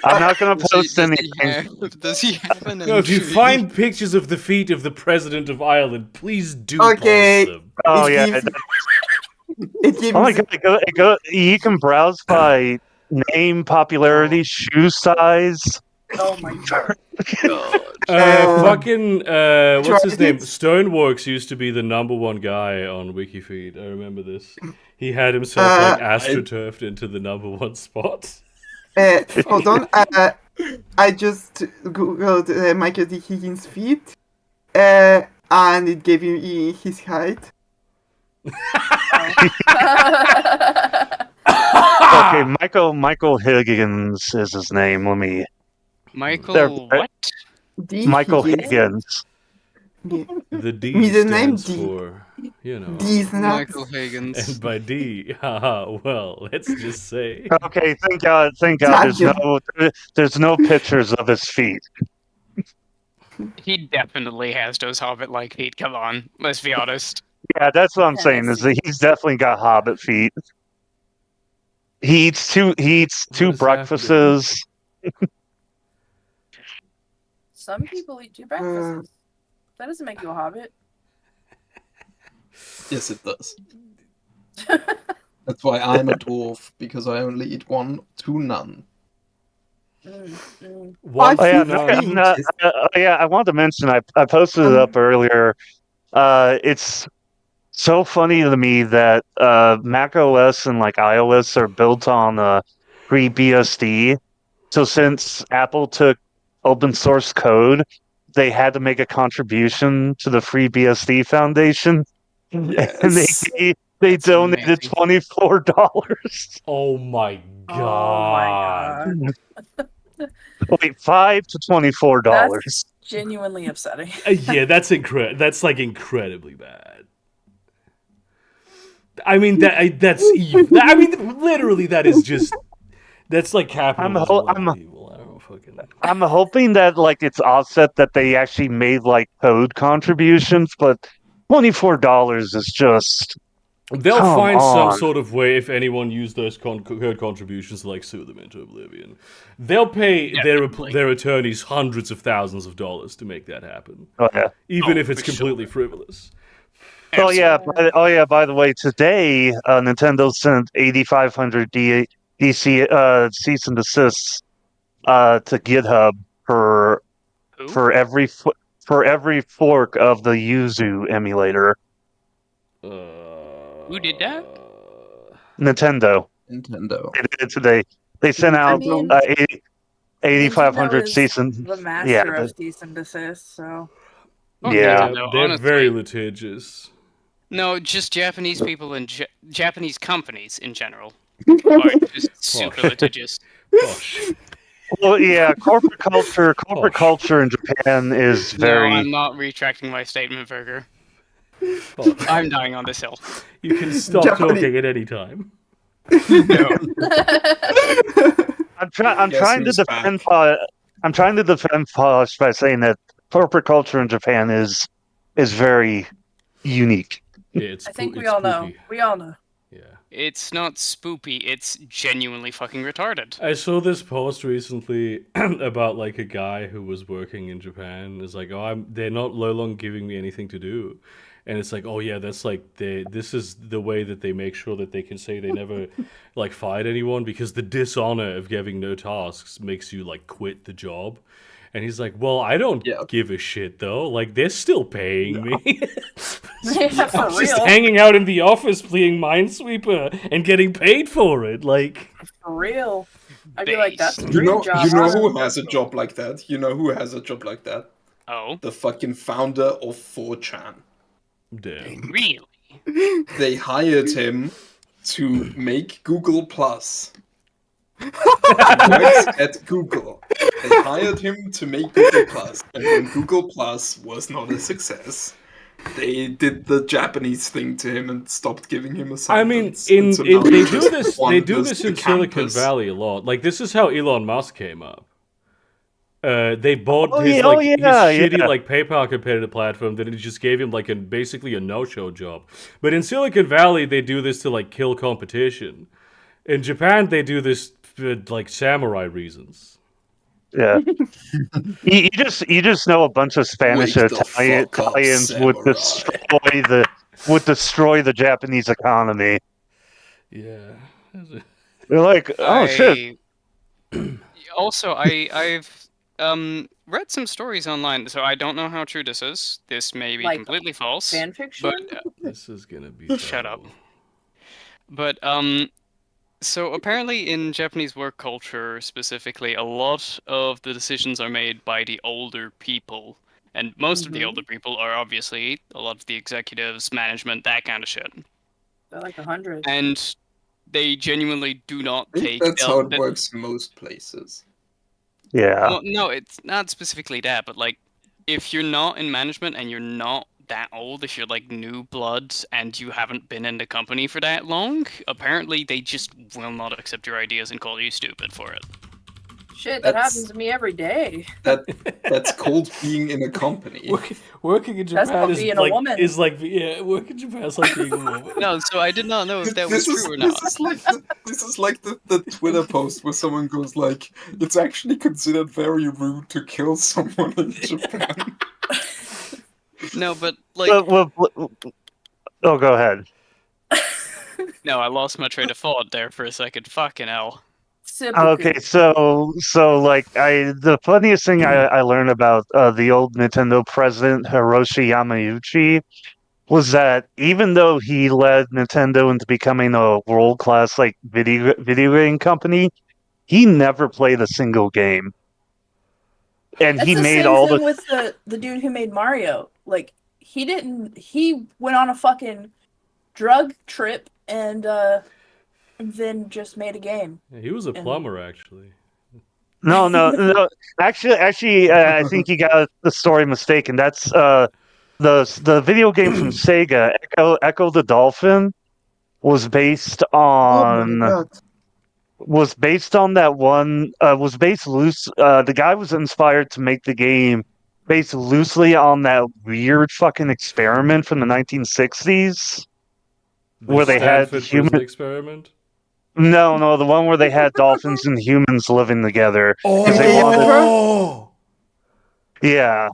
I'm not gonna post anything. Does he have an No, if you entry? find pictures of the feet of the president of Ireland, please do Okay. post them. Oh It yeah. gives- It gives Oh my god. You can browse by name, popularity, shoe size. Oh my god. Fucking what's his name? Tridents? Stoneworks used to be the #1 guy on WikiFeed. I remember this. He had himself like astroturfed into the #1 spot. Hold on. I just googled Michael D. Higgins feet, and it gave you his height. Okay, Michael Higgins is his name. Let me. Michael, what? D. Michael Higgins. Higgins. Yeah. The D Middle name stands D. for, you know. D is not. Michael Higgins. And by D, haha, well, let's just say. Okay, thank God. There's no pictures of his feet. He definitely has those hobbit-like feet. Come on, let's be honest. Yeah, that's what I'm Yeah, saying. Is that he's definitely got hobbit feet. He eats two does breakfasts. Some people eat 2 breakfasts. That doesn't make you a hobbit. Yes, it does. That's why I'm a dwarf, because I only eat 1 to none. One Oh yeah, for I wanted to mention. I posted it up earlier. It's so funny to me that Mac OS and like iOS are built on FreeBSD. So since Apple took open source code, they had to make a contribution to the FreeBSD Foundation, and Yes. they That's donated amazing. $24. Oh my Oh god. my god. Wait, $5 to $24. That's genuinely upsetting. Yeah, that's That's like incredibly bad. I mean that's evil. I mean, literally, that is just that's like capitalism level evil. I don't fucking. I'm hoping that like it's offset that they actually made like code contributions, but $24 is just. They'll Come find some on. sort of way if anyone used those code contributions to like sue them into oblivion. They'll pay Definitely. their attorneys hundreds of thousands of dollars to make that happen, Oh yeah. even Oh, if it's for completely frivolous. Oh yeah. Absolutely. By the way, today Nintendo sent 8,500 DC cease and desists to GitHub for Who? for every fork of the Yuzu emulator. Who did that? Nintendo. Nintendo. They did it today. They sent out mean, 8,500 Nintendo is cease and the master yeah. of cease and desist, so Oh, Yeah. Nintendo, They're honestly. very litigious. No, just Japanese people and Japanese companies in general are just super litigious. Gosh. Well, yeah, corporate culture in Japan is No, very. I'm not retracting my statement, Virger. Gosh. I'm dying on this hill. You can stop Japanese- talking at any time. No. I'm Guess trying to who's defend. back? I'm trying to defend Posh by saying that corporate culture in Japan is very unique. Yeah, it's I think we it's all know. spooky. We all know. Yeah. It's not spoopy, it's genuinely fucking retarded. I saw this post recently about like a guy who was working in Japan. It's like, oh, they're not no longer giving me anything to do, and it's like, oh yeah, that's like this is the way that they make sure that they can say they never like fired anyone, because the dishonor of giving no tasks makes you like quit the job. And he's like, well, I don't give a shit though. Like they're still paying me. Yeah, for I'm just real. hanging out in the office playing Minesweeper and getting paid for it. Like. For real. I'd be like, that's a Based. You dream know, job. you know honestly. who has a job like that? You know who has a job like that? Oh, The fucking founder of 4chan. Damn. really? They hired him to make Google Plus. He works at Google. They hired him to make Google Plus, and when Google Plus was not a success, they did the Japanese thing to him and stopped giving him I mean, assignments. And so now they he do just this. They do wanders this the in Silicon campus. Valley a lot. Like this is how Elon Musk came up. They bought Oh, his yeah, like oh, his yeah, shitty yeah. like PayPal competitor platform. Then it just gave him like basically a no-show job. But in Silicon Valley, they do this to like kill competition. In Japan, they do this for like samurai reasons. Yeah. you just know a bunch of Spanish Wake and the fuck up, Italians would destroy the Japanese economy. Yeah. They're like, oh shit. Also, I've read some stories online, so I don't know how true this is. This may be Like, completely false. fan fiction? But This is gonna be shut up. terrible. But so apparently in Japanese work culture specifically, a lot of the decisions are made by the older people. And most of the older people are obviously a lot of the executives, management, that kind of shit. They're like 100. And they genuinely do not I think take. that's how it works in most places. Yeah. Well, no, it's not specifically that, but like, if you're not in management and you're not that old, if you're like new blood and you haven't been in the company for that long, apparently they just will not accept your ideas and call you stupid for it. Shit, that That's- happens to me every day. That's called being in a company. Working in That's Japan not is being a like woman. working in Japan is like being a woman. No, so I did not know if that was This is true or not. this is like the Twitter post where someone goes like, "It's actually considered very rude to kill someone in Japan." No, but like, Oh, go ahead. no, I lost my train of thought there for a second. Fucking hell. Okay, so like the funniest thing I learned about the old Nintendo president Hiroshi Yamauchi was that even though he led Nintendo into becoming a world-class like video game company, he never played a single game. And That's he the made same all thing the with the dude who made Mario. Like, he went on a fucking drug trip and then just made a game. Yeah, he was a plumber, actually. No. Actually, I think you got the story mistaken. That's the video game from Sega, Echo the Dolphin, was based Oh my on god. that one. Was based loose. The guy was inspired to make the game based loosely on that weird fucking experiment from the 1960s, where they had Stanford human. prison experiment. No, the one where they had dolphins and humans living together. Oh, Yeah.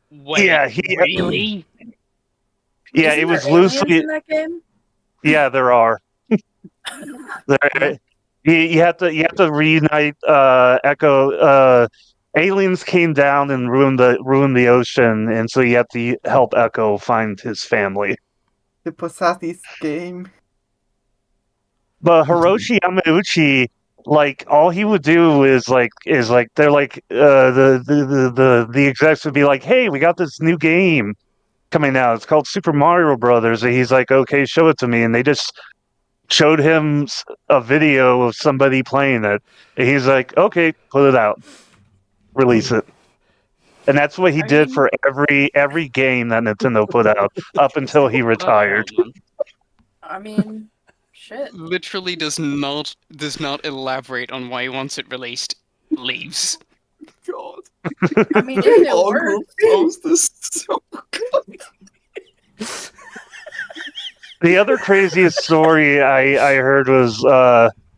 Wait, Yeah, really? Yeah, Isn't it was there aliens loosely. in that game? Yeah, there are. You have to reunite Echo. Aliens came down and ruined the ocean, and so you have to help Echo find his family. The Posatis game. But Hiroshi Yamauchi, like, all he would do is they're like the execs would be like, "Hey, we got this new game coming out. It's called Super Mario Brothers." And he's like, "Okay, show it to me." And they just showed him a video of somebody playing it. And he's like, "Okay, put it out, release it." And that's what he did for every game that Nintendo put out up until he retired. I mean, shit. Literally does not elaborate on why he wants it released. Leaves. God, I mean, if it all group works. post is so good. The other craziest story I heard was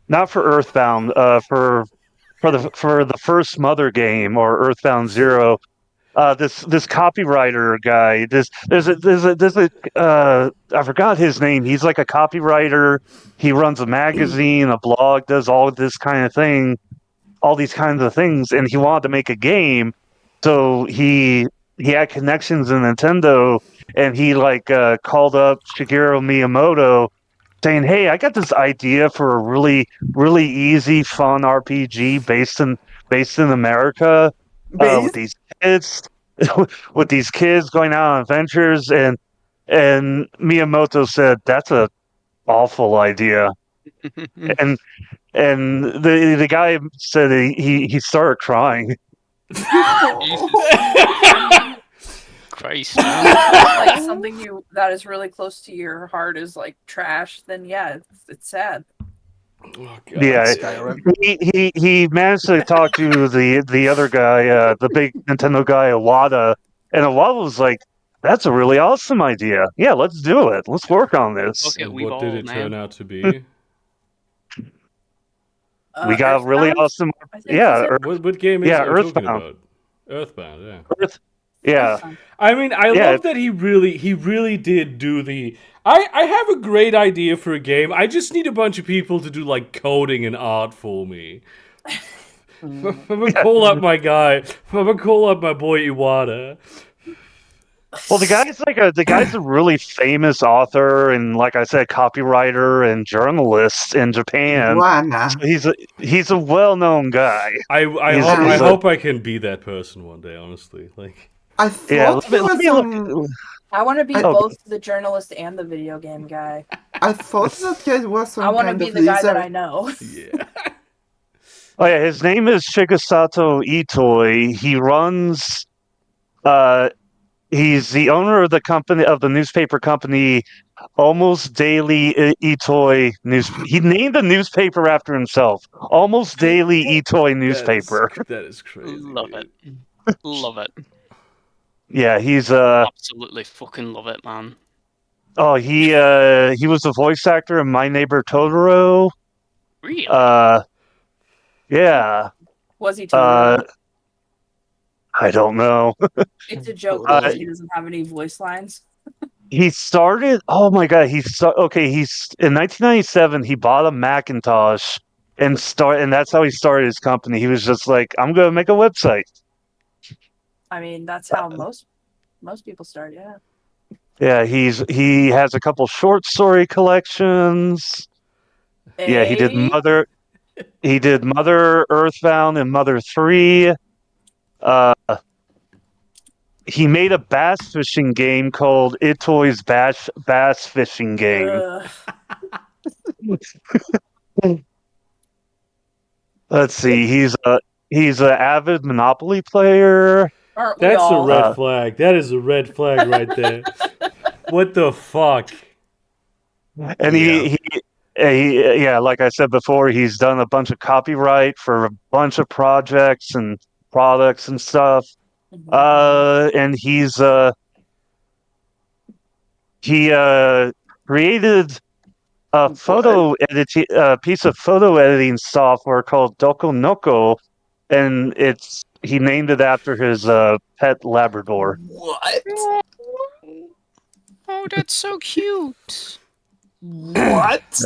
not for Earthbound, for the first Mother game, or Earthbound Zero. This copywriter guy. I forgot his name. He's like a copywriter. He runs a magazine, a blog, does all these kinds of things, and he wanted to make a game. So he had connections in Nintendo, and he called up Shigeru Miyamoto, saying, "Hey, I got this idea for a really, really easy, fun RPG based in America, with these kids going out on adventures." And Miyamoto said, "That's a awful idea." and the guy said he started crying. Christ. Like something that is really close to your heart is like trash, then yeah, it's sad. Oh, God. Yeah, Skyrim. he managed to talk to the other guy, the big Nintendo guy, Iwata, and Iwata was like, "That's a really awesome idea. Yeah, let's do it. Let's work on this." Okay, And we've what did all, it man. turn out to be? We got a really Earthbound? awesome. I think Yeah, you said- What game is Yeah, are you talking Earthbound. about? Earthbound, yeah. Yeah. Earthbound. I mean, I Yeah. love that he really did do the. I have a great idea for a game. I just need a bunch of people to do like coding and art for me. I'm gonna call up my guy. I'm gonna call up my boy Iwata. Well, the guy's a really famous author and, like I said, copywriter and journalist in Japan. Iguana. So he's a well-known guy. I He's a- hope I can be that person one day. Honestly, like I Yeah, thought he let was me look. I want to be Oh. both the journalist and the video game guy. I thought that guy was some I want to kind be of the guy that lizard. I know. yeah. Oh yeah, his name is Shigesato Itoi. He runs. He's the owner of the newspaper company Almost Daily Itoi News. He named the newspaper after himself. Almost Daily Itoi newspaper. That is crazy. Love dude. it. Love it. Yeah, he's Absolutely fucking love it, man. Oh, he was the voice actor in My Neighbor Totoro. Really? Yeah. Was he Totoro? I don't know. It's a joke Uh, because he doesn't have any voice lines. He started. Oh my god. He's in 1997. He bought a Macintosh and that's how he started his company. He was just like, I'm gonna make a website. I mean, that's how most people start. Yeah. Yeah, he has a couple short story collections. Yeah, he did Hey? Mother Earthbound and Mother 3. He made a bass fishing game called Itoi's Bass Fishing Game. Let's see. He's an avid Monopoly player. Aren't we That's all? a red flag. That is a red flag right there. What the fuck? And he like I said before, he's done a bunch of copyright for a bunch of projects and products and stuff. And he created a piece of photo editing software called Dokonoko, and he named it after his pet Labrador. What? Oh, that's so cute. What?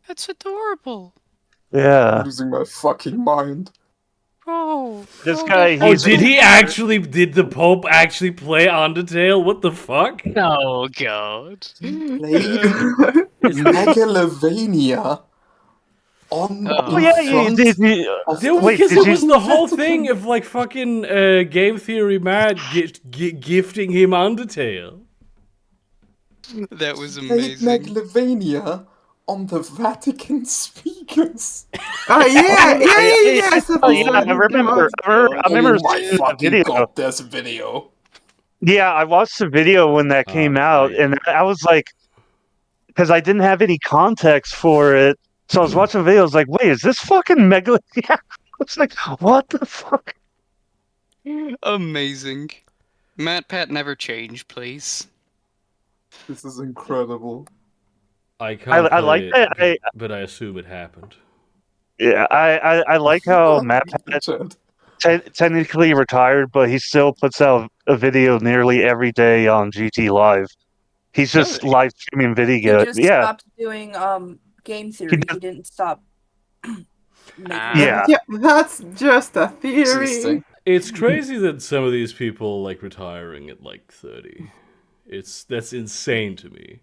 That's adorable. Yeah. I'm losing my fucking mind. Oh. This guy, Oh, he's did the Pope actually play Undertale? What the fuck? Oh god. Played Megalovania on Oh, in yeah, front of Dude, Wait, because did it you- was the whole thing of like fucking Game Theory Matt gifting him Undertale. That was played amazing. Megalovania on the Vatican speakers. Oh yeah. I saw Oh this yeah, one. I remember. I remember Oh my seeing the fucking video. god, there's a video. Yeah, I watched the video when that came out, right. and I was like, because I didn't have any context for it, so I was watching the video. I was like, "Wait, is this fucking Mega?" Yeah, I was like, "What the fuck?" Amazing. Matt Pat never change, please. This is incredible. I can't I play like it, that. but I assume it happened. Yeah, I like how Matt Pat Chat. technically retired, but he still puts out a video nearly every day on GT Live. He's just live streaming He video. just Yeah, stopped doing game theory. did- He didn't stop making Yeah. Yeah, that's just a theory. Existing. It's crazy that some of these people like retiring at like 30. That's insane to me.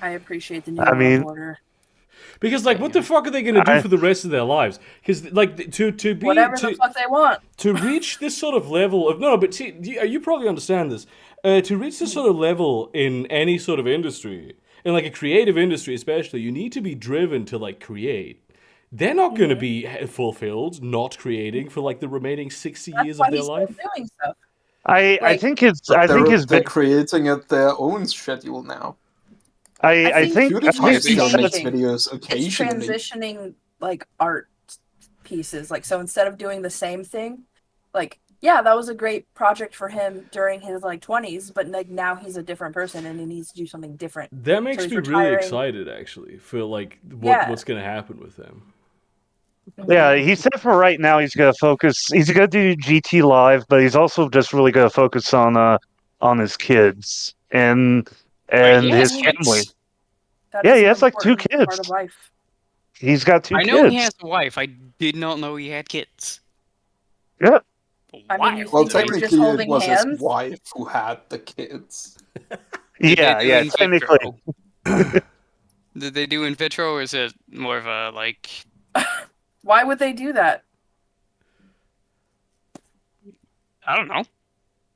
I appreciate the new I mean- order. Because like, what the fuck are they gonna do for the rest of their lives? Because like to be Whatever the fuck they want. to reach this sort of level of no, but see, you probably understand this. To reach this sort of level in any sort of industry, in like a creative industry especially, you need to be driven to like create. They're not going to be fulfilled not creating for like the remaining 60 That's years why of their he's still life. doing stuff. I Like- think his They're big. creating at their own schedule now. I think PewDiePie it's still makes changing. videos It's occasionally. transitioning like art pieces. Like, so instead of doing the same thing, like, yeah, that was a great project for him during his like 20s, but like now he's a different person and he needs to do something different. That makes he's me really retiring. excited actually for like Yeah. what's going to happen with them. Yeah, he said for right now he's gonna focus. He's gonna do GT Live, but he's also just really gonna focus on his kids and Wait, he his has family. kids? That Yeah, is he an has, like, 2 important part kids. of life. He's got 2 I kids. know he has a wife. I did not know he had kids. Yeah. I mean, you Well, think they were just technically, it holding was hands? his wife who had the kids. Did Yeah, they do yeah, in technically. vitro? Did they do in vitro, or is it more of a like? Why would they do that? I don't know.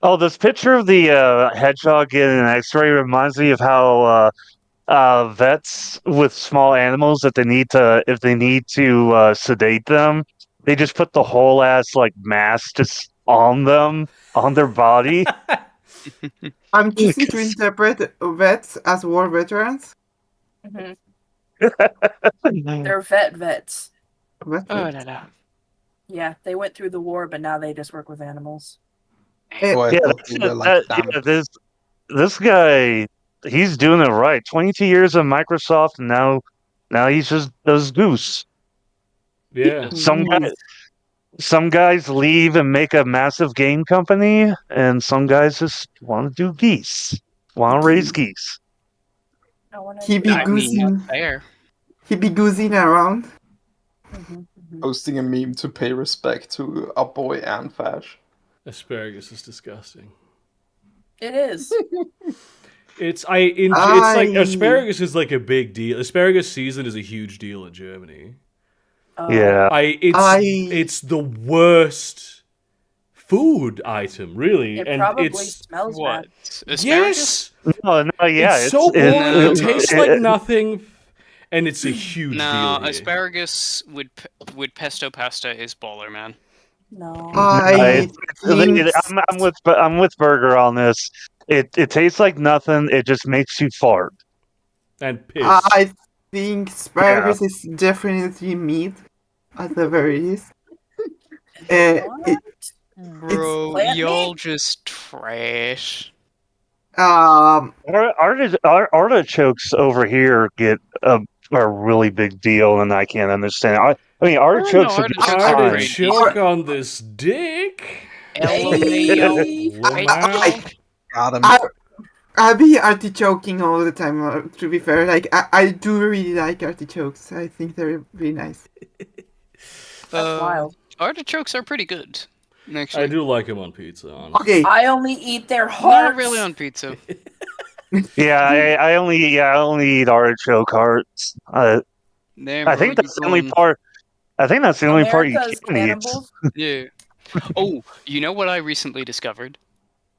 Oh, this picture of the hedgehog getting an X-ray reminds me of how vets with small animals, if they need to sedate them, they just put the whole ass like mask just on them, on their body. I'm choosing to interpret vets as war veterans. hmm Yeah, They're vets. Vet Oh, vets. no. Yeah, they went through the war, but now they just work with animals. Oh, I thought that's they were like yeah, this guy, he's doing it right. 22 years of Microsoft, and now he's just does Goose. Yeah. Some guys leave and make a massive game company, and some guys just want to do geese, want to raise geese. I want He be I mean, goosing. fair. He be goosing around. posting a meme to pay respect to our boy Anfash. Asparagus is disgusting. It is. It's like asparagus is like a big deal. Asparagus season is a huge deal in Germany. Yeah. It's the worst food item, really, It and probably it's smells What? bad. yes, No, yeah. it's so boring. No, It tastes no. like nothing, and it's a huge No, deal here. asparagus with pesto pasta is baller, man. No. I think I'm with Burger on this. It tastes like nothing. It just makes you fart. And piss. I think asparagus is definitely meat at the very least. What? Bro, plant y'all meat? just trash. Artichokes over here get a really big deal, and I can't understand. I mean, artichokes are just artichokes are fine. great. Artichoke on this dick. LMAO. Got him. I be artichoking all the time. To be fair, like I do really like artichokes. I think they're really nice. That's wild. Artichokes are pretty good. I Actually, do like them on pizza. Honestly. Okay, I only eat their hearts. not really on pizza. Yeah, I only eat artichoke hearts. Damn, I bro, think that's you the only going- part. I think that's the only part you America's can eat. cannibals. Yeah. Oh, you know what I recently discovered?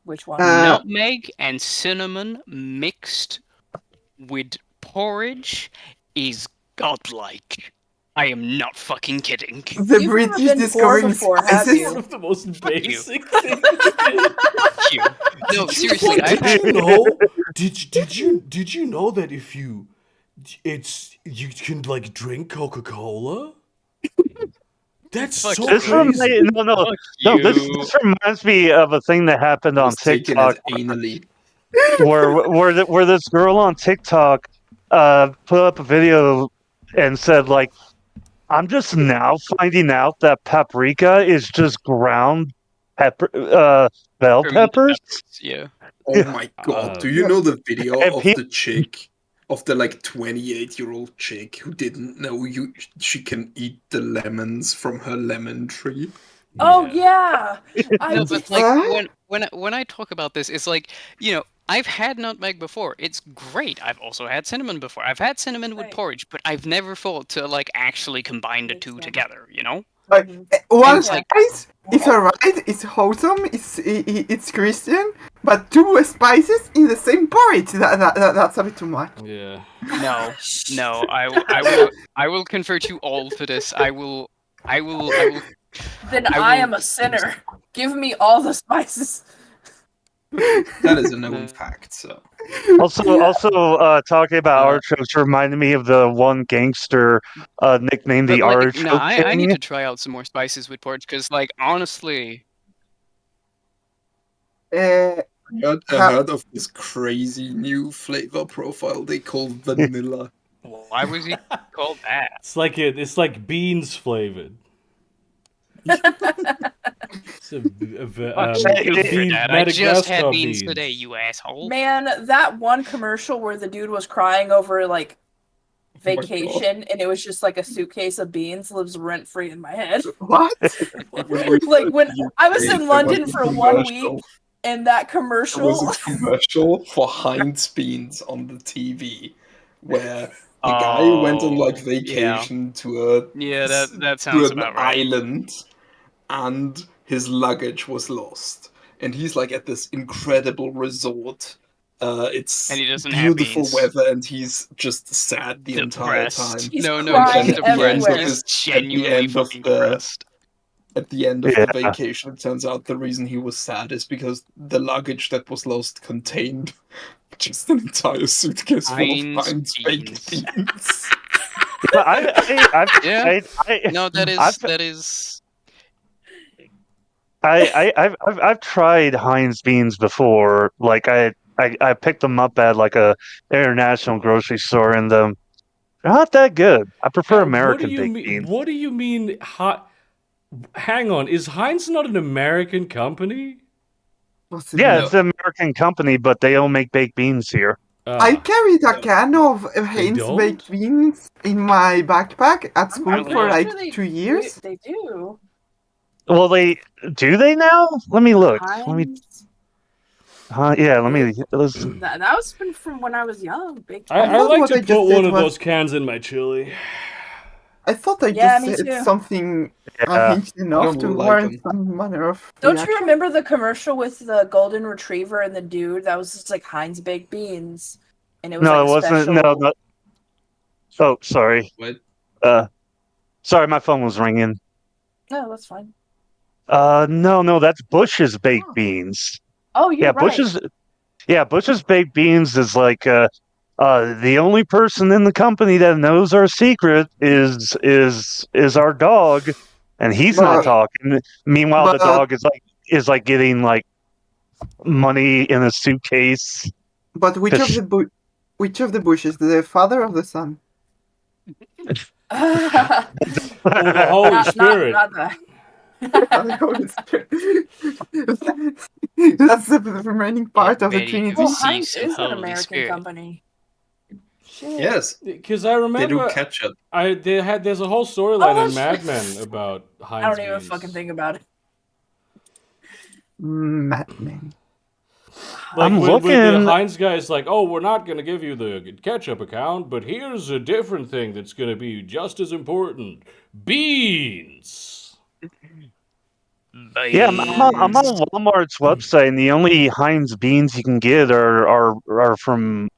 Which one? Nutmeg and cinnamon mixed with porridge is godlike. I am not fucking kidding. the You've British never been poor discovering before, have spices. you? One of the most you. basic things to do. Fuck you. No, seriously, I've had Did you know? Did you know that if you can like drink Coca-Cola? That's Fuck so you. crazy. This reminds me of a thing that happened on He's taking TikTok, it anally. where this girl on TikTok put up a video and said, like, I'm just now finding out that paprika is just ground pepper, bell peppers. Yeah. Oh my god, do you know the video and of pe- the chick, of the like 28-year-old chick who didn't know she can eat the lemons from her lemon tree? Oh yeah. No, but like What? when I talk about this, it's like, I've had nutmeg before. It's great. I've also had cinnamon before. I've had cinnamon with Right. porridge, but I've never thought to like actually combine the Mix two them. together. One It's like- spice is alright. It's wholesome. It's Christian. But two spices in the same porridge. That's a bit too much. Yeah. No. I will convert you all to this. I will. Then I I will- am a sinner. Give me all the spices. That is a known fact, so. Also, talking about artichokes reminded me of the one gangster nicknamed the But, like, Artichoke no, I King. need to try out some more spices with porridge because, like, honestly, Uh, I heard of this crazy new flavor profile they call vanilla. why was he called that? It's like beans flavored. It's a Fuck you for bean, that. I just had Madagascar beans today, you asshole. Man, that one commercial where the dude was crying over like vacation, and it was just like a suitcase of beans lives rent free in my head. What? Like when I was in there London was a for 1 commercial. week, and that There commercial. was a commercial for Heinz beans on the TV where a guy went on like Oh, yeah. vacation to Yeah, that to sounds an about right. island, and his luggage was lost. And he's like at this incredible resort. It's And he doesn't have beautiful beans. weather, and he's just sad the entire time. Depressed. He's No, crying he's at the end depressed. of everywhere. He's his- at the genuinely end of fucking the- depressed. At the end of Yeah. the vacation, it turns out the reason he was sad is because the luggage that was lost contained just an entire suitcase full of Heinz Heinz baked beans. beans. Yeah. I, No, I've tried Heinz beans before. Like I picked them up at like a international grocery store, and they're not that good. I prefer American baked beans. What do you mean? Hang on, is Heinz not an American company? What's it Yeah, mean? it's an American company, but they don't make baked beans here. I carried a can of Heinz don't? baked beans in my backpack at school I'm for pretty like sure 2 years. They do. Well, they now. Let me look. Let me. Heinz. Yeah, let me. Let's, That was been from when I was young. Big I thought like what to I just put did one of was- those cans in my chili. I thought I Yeah, just me said too. something yeah. hinged enough don't to like warrant them. some manner of Don't reaction. you remember the commercial with the golden retriever and the dude that was just like Heinz baked beans, and it was No, like it a wasn't. special... No. Oh, sorry. What? Sorry, my phone was ringing. No, that's fine. No, that's Bush's baked Oh. beans. Oh, you're Yeah, right. Bush's baked beans is like the only person in the company that knows our secret is our dog, and he's not But- talking. Meanwhile, the but- dog is like getting like money in a suitcase. But which of the Bushes, the father or the son? Oh, the Holy Spirit. Not that. The Holy Spirit. That's the remaining part of the Betty, Trinity. Well, See Heinz some is an Holy American Spirit. company. Shit. Yes, Because I they do remember ketchup. there's a whole storyline in that's Mad true. Men about Heinz I don't even beans. fucking think about it. Madman. Like I'm when the looking- Heinz guy is like, "Oh, we're not going to give you the ketchup account, but here's a different thing that's going to be just as important: beans." Yeah, I'm on Walmart's website, and the only Heinz beans you can get are from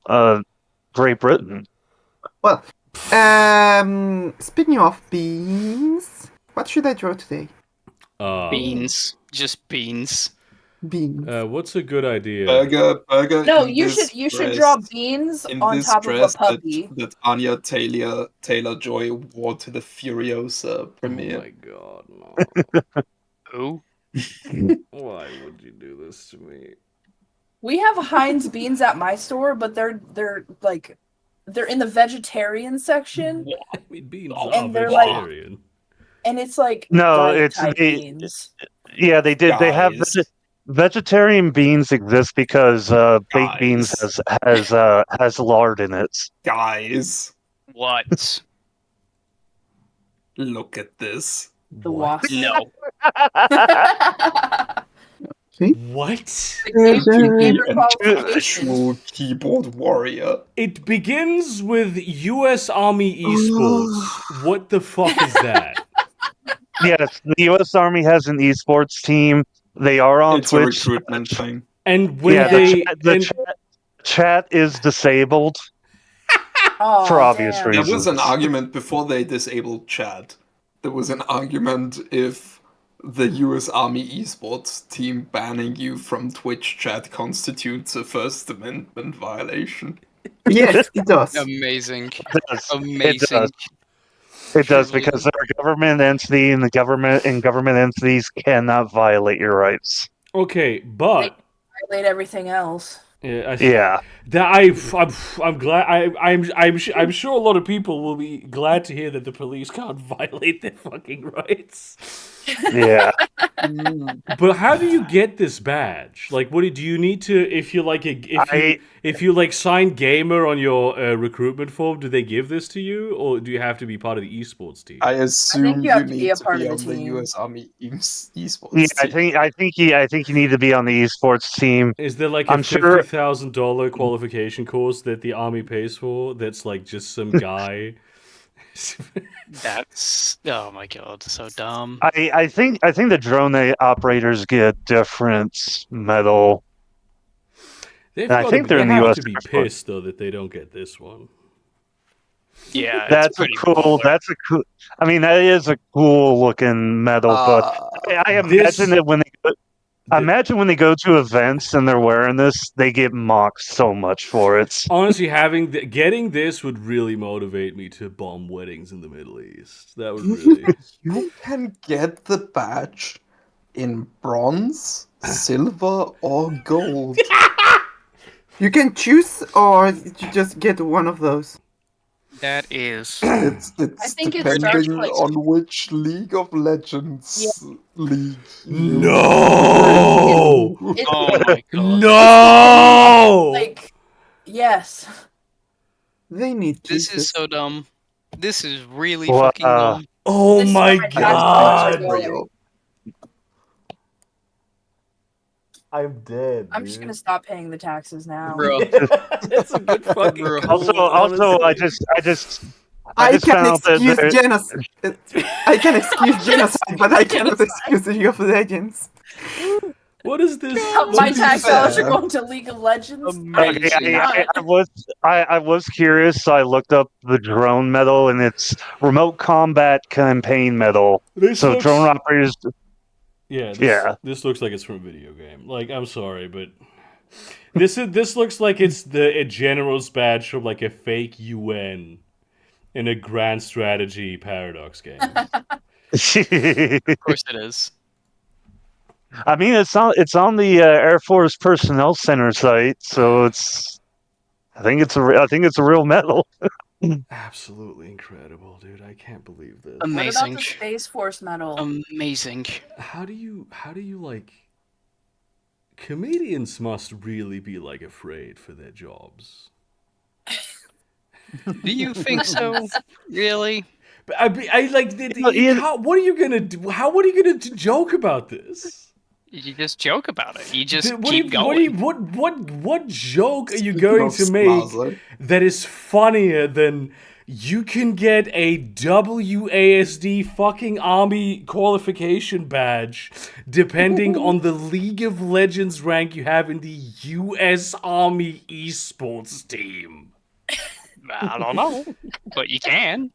Great Britain. Well, speaking of beans, what should I draw today? Beans. Just beans. Beans. What's a good idea? Burger. No, in you this should draw dress- beans in on this top of a dress puppy. that Anya Taylor-Joy wore to the Furiosa Oh premiere. my god, no. Who? Why would you do this to me? We have Heinz beans at my store, but they're in the vegetarian section, I mean, beans Oh, are and they're like- vegetarian. and it's like No, dark it's type the- beans. Yeah, they did. They have Guys. vegetarian beans exist because baked beans Guys. has lard in it. Guys, What? look at this. The What? wasp. No. What? The game An qualifications. actual keyboard warrior. It begins with U.S. Army Esports. What the fuck is that? Yes, the U.S. Army has an esports team. They are on It's a Twitch. recruitment thing. And when Yeah, they the chat is disabled Oh, for obvious damn. reasons. There was an argument before they disabled chat. There was an argument if the US Army esports team banning you from Twitch chat constitutes a First Amendment violation. Yes, it does. Amazing. It does. Amazing. It does because they're a government entity, and government entities cannot violate your rights. Okay, but Violate everything else. Yeah. I'm glad. I'm sure a lot of people will be glad to hear that the police can't violate their fucking rights. Yeah. But how do you get this badge? Like, what do you need to? If you like, if you like sign gamer on your recruitment form, do they give this to you, or do you have to be part of the esports team? I assume you have to be need a to part be of on the the team. US Army esports Yeah, team. I think you need to be on the esports team. Is there like a I'm sure- $50,000 qualification course that the army pays for? That's like just some guy. That's oh my god, so dumb. I think the drone operators get different medal. They've I got think to, they're they in the have US to be Air Force. pissed though that they don't get this one. Yeah, it's That's a pretty cool. baller. That's a cool. I mean, that is a cool looking medal, but I imagine that when they imagine when they go to events and they're wearing this, they get mocked so much for it. Honestly, getting this would really motivate me to bomb weddings in the Middle East. That would really. You can get the badge in bronze, silver, or gold. You can choose, or you just get one of those. That is It's I think it depending starts, like- on which League of Legends league. No! It- oh my god. No! Like, yes. They need This Jesus. is so dumb. This is really Wow. fucking dumb. Oh This is my where my tax dollars god! are going. Real. I'm dead. I'm just gonna stop paying the taxes now. Bro. That's a good fucking Bro. call, Also, I honestly. just I can found out that excuse there- genocide. I can excuse genocide, but I cannot excuse League of Legends. What is this? My be tax dollars are fair- going to League of Legends. Amazing. I was curious, so I looked up the drone medal, and it's remote combat campaign medal. This So looks- drone operators. Yeah, this looks like it's from a video game. Like, I'm sorry, but this looks like it's a general's badge from like a fake UN in a grand strategy paradox game. Of course it is. I mean, it's on the Air Force Personnel Center site, so it's. I think it's a real medal. Absolutely incredible, dude. I can't believe this. What about Amazing. the Space Force medal? Amazing. How do you like comedians must really be like afraid for their jobs. Do you think so? Really? But I like what are you gonna do? What are you gonna joke about this? You just joke about it. You just What keep going. what joke are you going to make that is funnier than you can get a WASD fucking army qualification badge depending on the League of Legends rank you have in the US Army esports team? I don't know, but you can.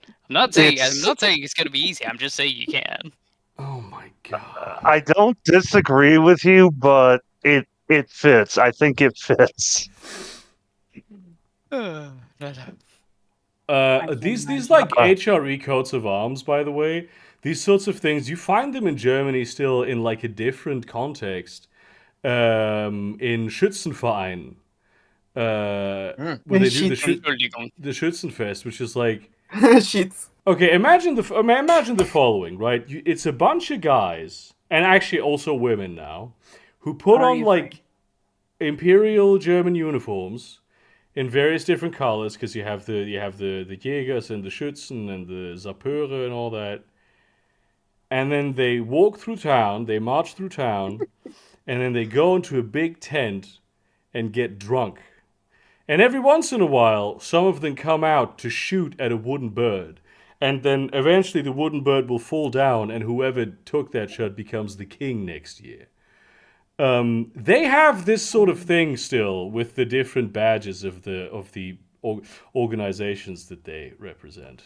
I'm not saying it's gonna be easy. I'm just saying you can. Oh my god. I don't disagree with you, but it fits. I think it fits. These like HRE coats of arms, by the way, these sorts of things, you find them in Germany still in like a different context. In Schützenverein. Where they do the Schützenfest, which is like Shits. okay. Imagine the following, right? It's a bunch of guys, and actually also women now, who put on like imperial German uniforms in various different colors, because you have the Jägers and the Schützen and the Sappeure and all that, and then they walk through town, they march through town, and then they go into a big tent and get drunk. And every once in a while, some of them come out to shoot at a wooden bird. And then eventually the wooden bird will fall down, and whoever took that shot becomes the king next year. They have this sort of thing still with the different badges of the organizations that they represent.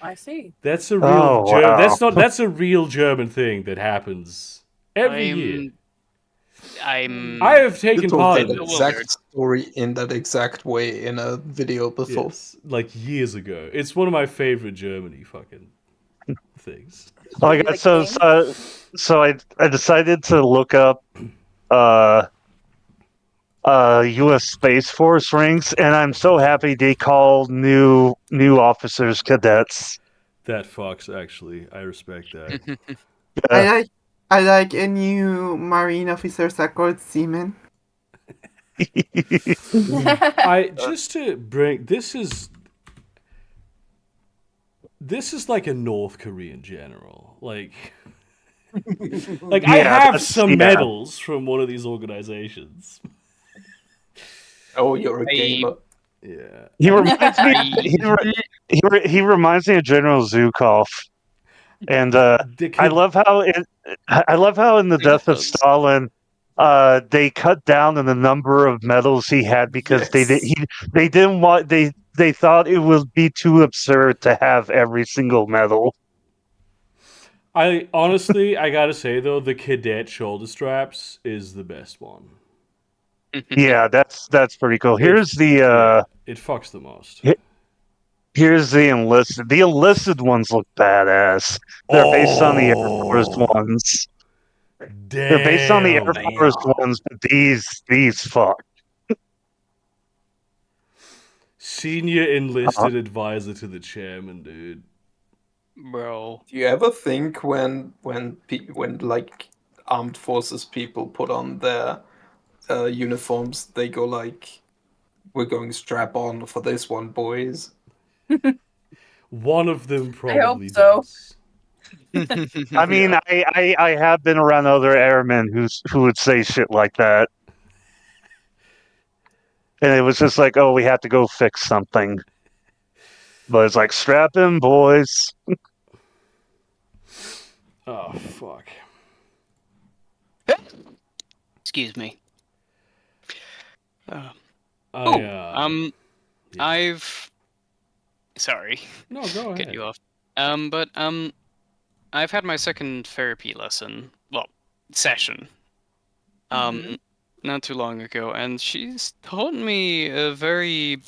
I see. That's a real wow. that's a real German thing that happens every year. I have taken part in that this. exact story in that exact way in a video before. Yes, like years ago. It's one of my favorite Germany fucking things. Like so I decided to look up U.S. Space Force ranks, and I'm so happy they call new officers cadets. That fucks, actually. I respect that. I like a new Marine Officers Accord seaman. Just to bring this is like a North Korean general. Like I have some medals from one of these organizations. Oh, you're a gamer. Yeah. He reminds me. He reminds me of General Zhukov, and I love how in the death of Stalin, they cut down on the number of medals he had because they didn't want they thought it would be too absurd to have every single medal. I honestly, I gotta say though, the cadet shoulder straps is the best one. Yeah, that's pretty cool. Here's the it fucks the most. Here's the enlisted. The enlisted ones look badass. They're based on the Air Force ones. Damn. They're based on the Air Force ones, but these fuck. Senior enlisted advisor to the chairman, dude. Bro. Do you ever think when like armed forces people put on their uniforms, they go like, "We're going strap on for this one, boys." One of them probably I hope so. does. I mean, I have been around other airmen who would say shit like that, and it was just like, "Oh, we have to go fix something," but it's like, "Strap in, boys." Oh fuck. Excuse me. I've sorry. No, go ahead. Get you off. But I've had my second therapy lesson, session. Not too long ago, and she's taught me a very,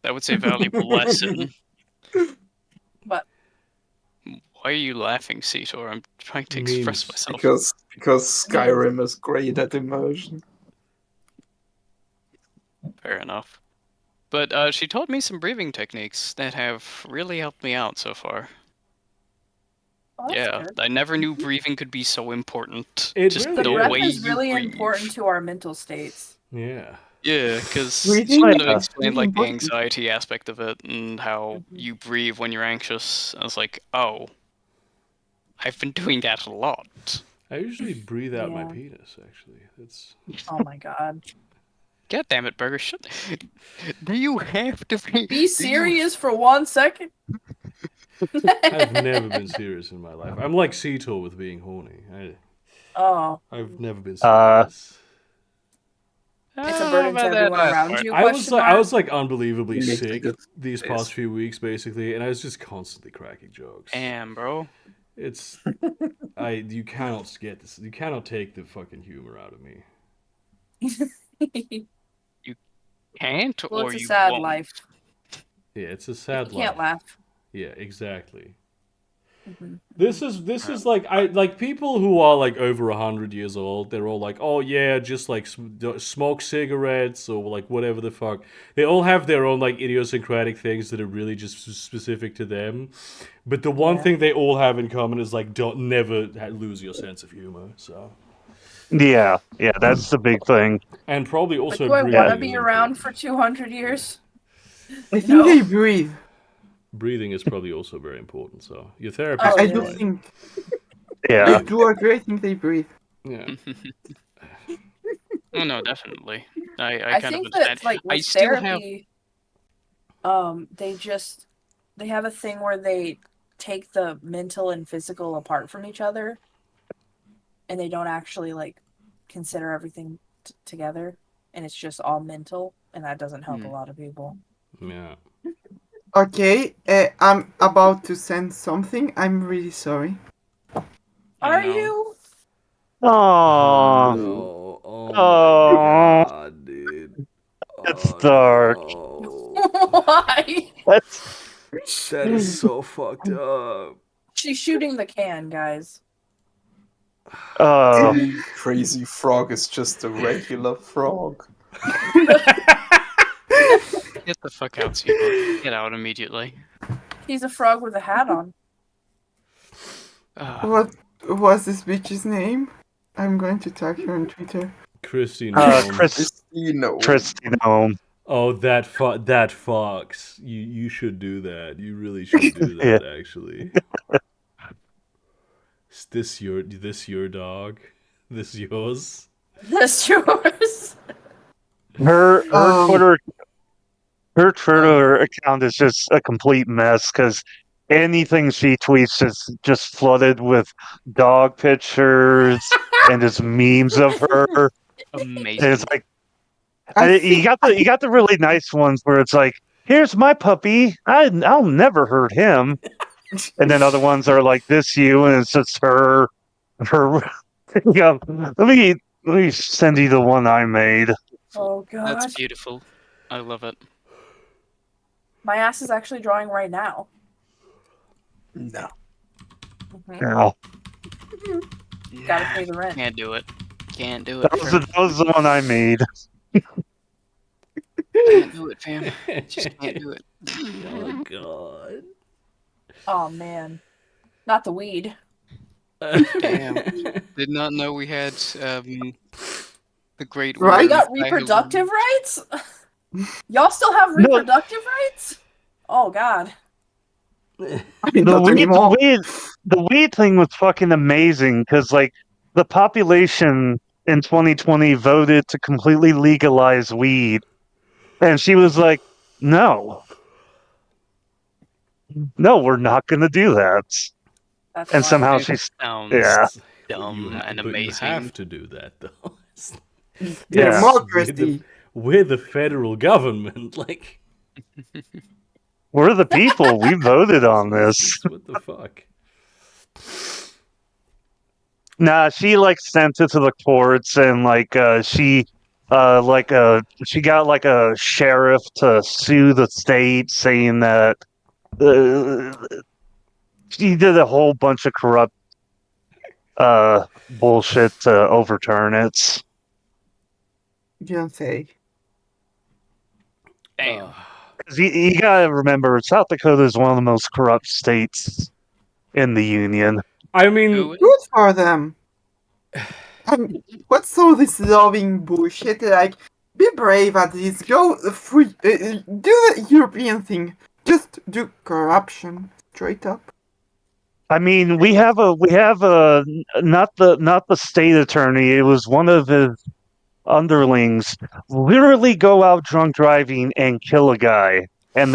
I would say, valuable lesson. What? Why are you laughing, Cetor? I'm trying to express myself. Because Skyrim is great at immersion. Fair enough. But she taught me some breathing techniques that have really helped me out so far. Oh, Yeah, good. I never knew breathing could be so important. The breath is really important to our mental states. Yeah. Yeah, because Breathing she kind of is explained really like the important. anxiety aspect of it and how you breathe when you're anxious. I was like, oh, I've been doing that a lot. I usually breathe out my penis, actually. It's Oh my god. God damn it, Burger. Do you have to be serious for 1 second? I've never been serious in my life. I'm like Cetor with being horny. I've never been serious. It's a burden to everyone around you. I was like unbelievably sick these past few weeks, basically, and I was just constantly cracking jokes. Damn, bro. It's you cannot get this. You cannot take the fucking humor out of me. You can't, well, or it's a you sad won't. life. Yeah, it's a sad life. You can't laugh. Yeah, exactly. Mm-hmm. This is like people who are like over 100 years old. They're all like, oh yeah, just like smoke cigarettes or like whatever the fuck. They all have their own like idiosyncratic things that are really just specific to them. But the one thing they all have in common is like don't never lose your sense of humor. So yeah, that's the big thing. And probably also like, do I want to be around for 200 years? I think they breathe. Breathing is probably also very important. So your therapist. I do think. Yeah. I do agree. I think they breathe. Yeah. Oh no, definitely. I kind think of understand. that like with I still therapy, they have a thing where they take the mental and physical apart from each other, and they don't actually like consider everything together, and it's just all mental, and that doesn't help a lot of people. Yeah. Okay, I'm about to send something. I'm really sorry. Are you? Oh, no. Oh my god, dude. It's dark. No. Why? That is so fucked up. She's shooting the can, guys. The crazy frog is just a regular frog. Get the fuck out, Cetor. Get out immediately. He's a frog with a hat on. What was this bitch's name? I'm going to tag her on Twitter. Christy Gnome. Christino. Tristino. Oh, that fox. You should do that. You really should do Yeah. that. Actually, is this your dog? This yours? That's yours. Her Um, Twitter account is just a complete mess because anything she tweets is just flooded with dog pictures and just memes of her. And Amazing. it's like I you think got the really nice ones where it's like, here's my puppy. I'll never hurt him. And then other ones are like this you, and it's just her. Yeah, let me send you the one I made. Oh god. That's beautiful. I love it. My ass is actually drawing right now. No. Mhm. Now, Gotta pay the rent. Can't do it. Can't do it. that was the one I made. Can't do it, fam. Just can't do it. Oh God. Oh man. Not the weed. Damn. Did not know we had the great Right? We one. got reproductive rights? Y'all still have No. reproductive rights? Oh god. I mean, The not weed, anymore. the weed thing was fucking amazing because like the population in 2020 voted to completely legalize weed, and she was like, "No, we're not going to do that." That's And wild. somehow It she's sounds yeah. dumb and But you amazing. have to do that though. Yeah. Democracy. We're the federal government. Like, We're the people. We voted on this. what the fuck? Nah, she like sent it to the courts and she got like a sheriff to sue the state saying that she did a whole bunch of corrupt bullshit to overturn it. You don't say. Damn. 'Cause you gotta remember, South Dakota is one of the most corrupt states in the union. I mean, Do it. Good for them. What's all this loving bullshit? Like, be brave at least. Go free. Do the European thing. Just do corruption straight up. I mean, we have a not the state attorney. It was one of his underlings literally go out drunk driving and kill a guy, and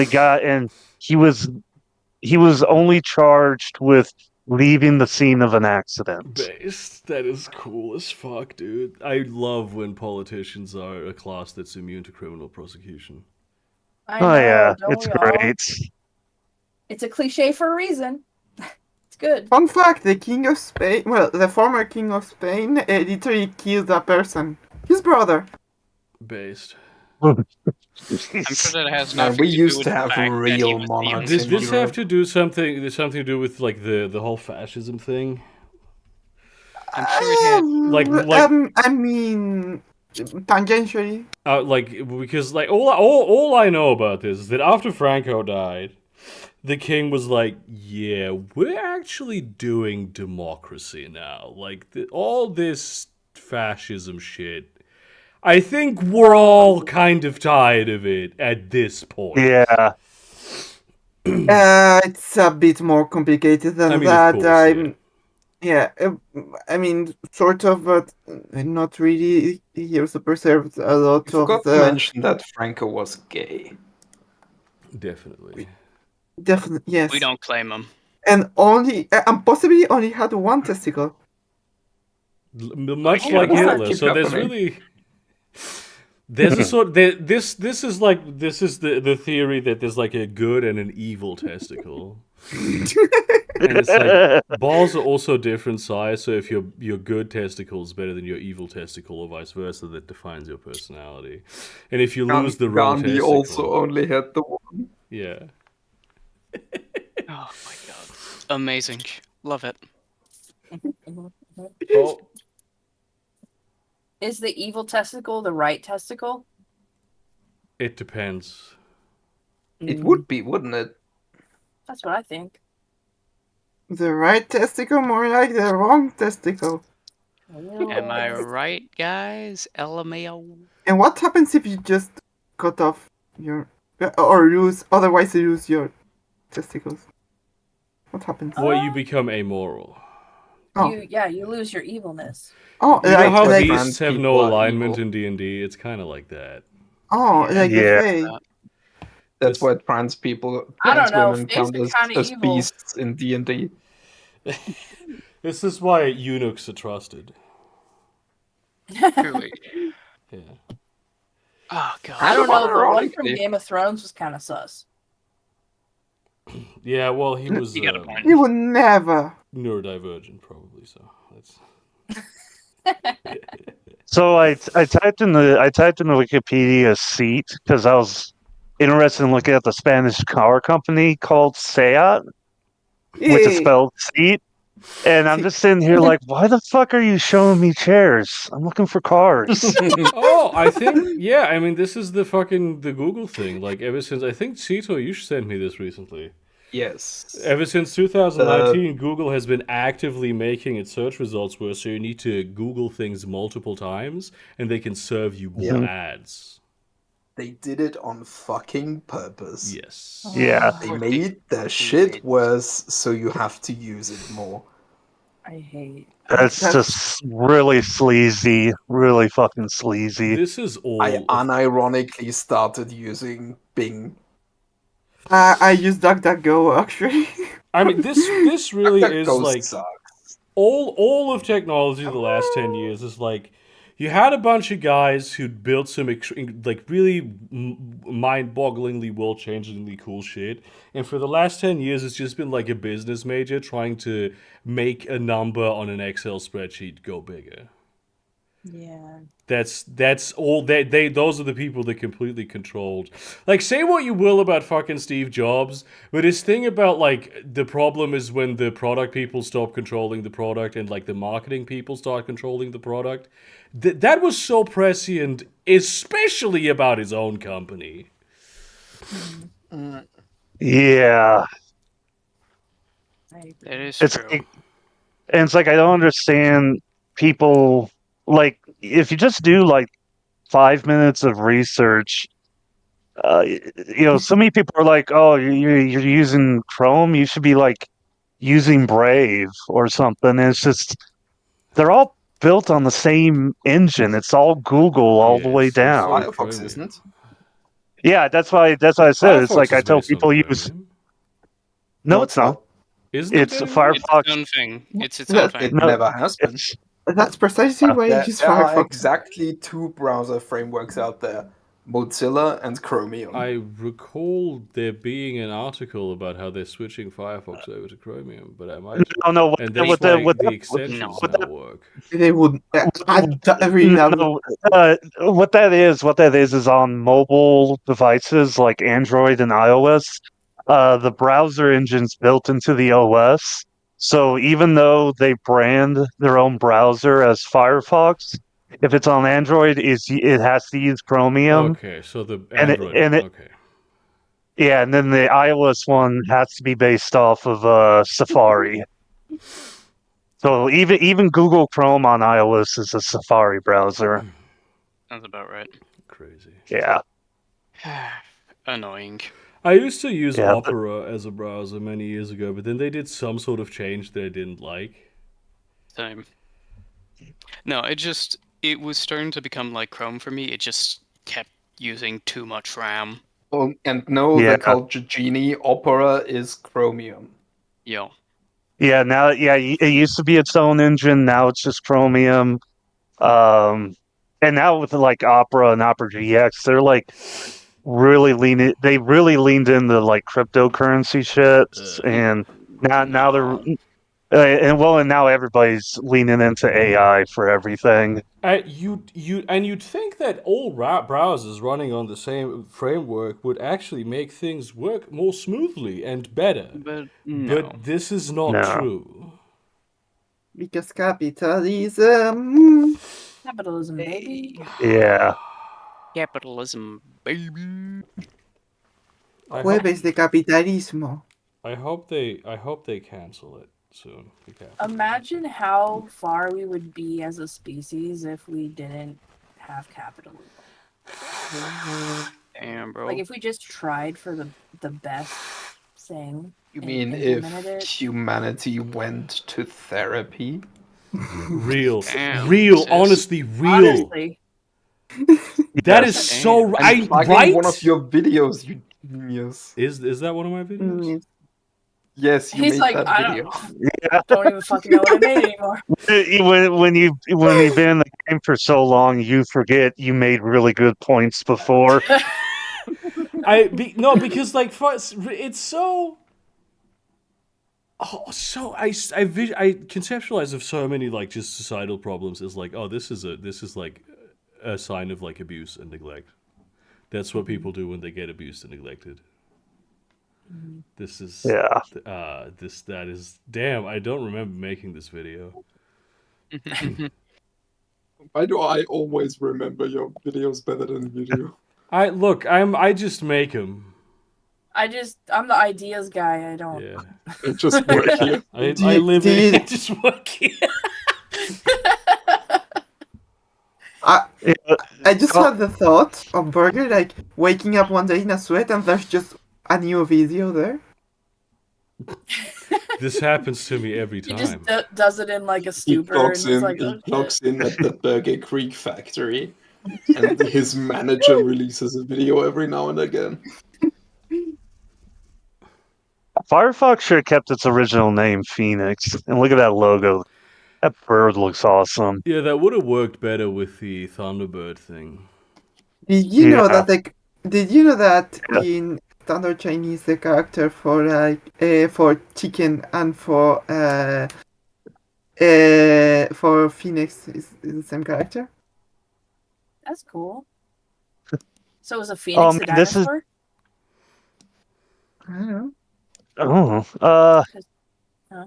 he was only charged with leaving the scene of an accident. Based. That is cool as fuck, dude. I love when politicians are a class that's immune to criminal prosecution. I Oh know, yeah, don't it's we all? great. It's a cliche for a reason. It's good. Fun fact: the king of Spain, well, the former king of Spain, literally killed a person. His brother. Based. I'm sure that has No, nothing we to used do with to the have fact that he real was monarchs Does in this have Europe. to do something? There's something to do with like the whole fascism thing? I'm sure it had. Like- I mean, tangentially. Like because like all I know about this is that after Franco died, the king was like, "Yeah, we're actually doing democracy now. Like all this fascism shit. I think we're all kind of tired of it at this point." Yeah, It's a bit more complicated than I mean, that. of course, I mean, sort of, but not really. He also preserved a lot You of forgot to the. mention that Franco was gay. definitely. Definitely, yes. We don't claim him. And possibly only had one testicle. Much Oh, like God. Hitler. Keep So there's happening. really there's a sort this is the theory that there's like a good and an evil testicle. And it's like balls are also different size, so if your good testicle is better than your evil testicle or vice versa, that defines your personality. And if you lose the wrong Gandhi testicle, also only had the one. yeah. Oh my god. Amazing. Love it. Oh, Is the evil testicle the right testicle? it depends. It would be, wouldn't it? That's what I think. The right testicle, more like the wrong testicle. Am I right, guys? LMAO. And what happens if you just cut off your or otherwise you lose your testicles? What happens? Well, you become amoral. Oh. You lose your evilness. Oh, You know how like beasts have no people are alignment evil. in D&D? It's kind of like that. oh, Yeah. like the Yeah. Fae. That's This- why trans people, I trans don't know, women faces count are kinda as evil. beasts in D&D. This is why eunuchs are trusted. Truly. Yeah. Oh god. I don't know. The one from Ironically. Game of Thrones was kind of sus. Yeah, well, he was You got a point. He would never. neurodivergent, probably. So that's. So I typed in the Wikipedia seat because I was interested in looking at the Spanish car company called Seat, which is Eh, spelled seat. And I'm just sitting here like, why the fuck are you showing me chairs? I'm looking for cars. Oh, I think yeah. I mean, this is the Google thing. Like ever since I think Cito, you sent me this recently. Yes. Ever since 2019, Google has been actively making its search results worse, so you need to Google things multiple times, and they can serve you more ads. They did it on fucking purpose. Yes. Yeah. They made their shit worse, so you have to use it more. I hate. That's just really sleazy, really fucking sleazy. This is all. I unironically started using Bing. I use DuckDuckGo actually. I mean, this really That is goes like sucks. all of technology the last 10 years is like you had a bunch of guys who'd built some like really mind-bogglingly world-changingly cool shit, and for the last 10 years it's just been like a business major trying to make a number on an Excel spreadsheet go bigger. Yeah. That's all those are the people that completely controlled. Like, say what you will about fucking Steve Jobs, but his thing about like the problem is when the product people stop controlling the product and like the marketing people start controlling the product. That was so prescient, especially about his own company. Yeah. That is It's true. like, and it's like I don't understand people like if you just do like 5 minutes of research. So many people are like, "Oh, you're using Chrome. You should be like using Brave or something." And it's just they're all built on the same engine. It's all Google all the way Yes, down. it's Firefox Chromium. isn't. Yeah, that's why I said it's Firefox like I is tell based on people use. Chromium. No, it's not. Isn't it? It's anymore? It's Firefox. its own thing. It's its Yeah, own thing. It No, never has been. it's That's precisely why I There, use there are Firefox. exactly two browser frameworks out there, Mozilla and Chromium. I recall there being an article about how they're switching Firefox over to Chromium, but I might. no. And that's why the What extensions No. now work. They would. I really love it. No, what that is on mobile devices like Android and iOS. The browser engine's built into the OS, so even though they brand their own browser as Firefox, if it's on Android, it has to use Chromium, Okay, so the and Android. Okay. yeah, and then the iOS one has to be based off of Safari. So even Google Chrome on iOS is a Safari browser. Sounds about right. Crazy. Yeah. Annoying. I used to use Yeah, Opera as a browser many years ago, but then they did some sort of change that I didn't like. Same. No, it was starting to become like Chrome for me. It just kept using too much RAM. Oh, and no, Yeah. the culture genie Opera is Chromium. Yo. Yeah, it used to be its own engine. Now it's just Chromium. And now with like Opera and Opera GX, they're like they really leaned into like cryptocurrency shit, and now they're and now everybody's leaning into AI for everything. You'd think that all browsers running on the same framework would actually make things work more smoothly and better. But no. But this is not No. true. Because capitalism. Capitalism, baby. Yeah. Capitalism, baby. I Jueves de capitalismo. hope they cancel it. soon. Imagine how far we would be as a species if we didn't have capitalism. Damn, bro. Like if we just tried for the best thing. You and mean implemented if it. humanity went to therapy? Real, Damn, real, sis. honestly, real. Honestly, That is Yes. so I'm plugging right. one of your videos, you genius. Is that one of my videos? Mm, Yes, you he's made like, that I video. don't even fucking know what I made anymore. When you've been in the game for so long, you forget you made really good points before. Because like it's so. Oh, so I conceptualize of so many like just societal problems as like, oh, this is like a sign of like abuse and neglect. That's what people do when they get abused and neglected. This is that is damn. I don't remember making this video. Why do I always remember your videos better than you do? I just make them. I'm the ideas guy. I don't. Yeah. I just work here. I Do live you- in. do I just work here. I just had the thought of Burger like waking up one day in a sweat and there's just a new video there. This happens to me every He just time. does it in like a He stupor, and clocks he's in. like, He oh, shit. clocks in at the Burger Creek factory, and his manager releases a video every now and again. Firefox should have kept its original name, Phoenix. And look at that logo. That bird looks awesome. Yeah, that would have worked better with the Thunderbird thing. Did you know Yeah. that in standard Chinese the character for for chicken and for Phoenix is the same character? That's cool. So was a phoenix a man, this is- dinosaur? I don't know. Oh, Huh?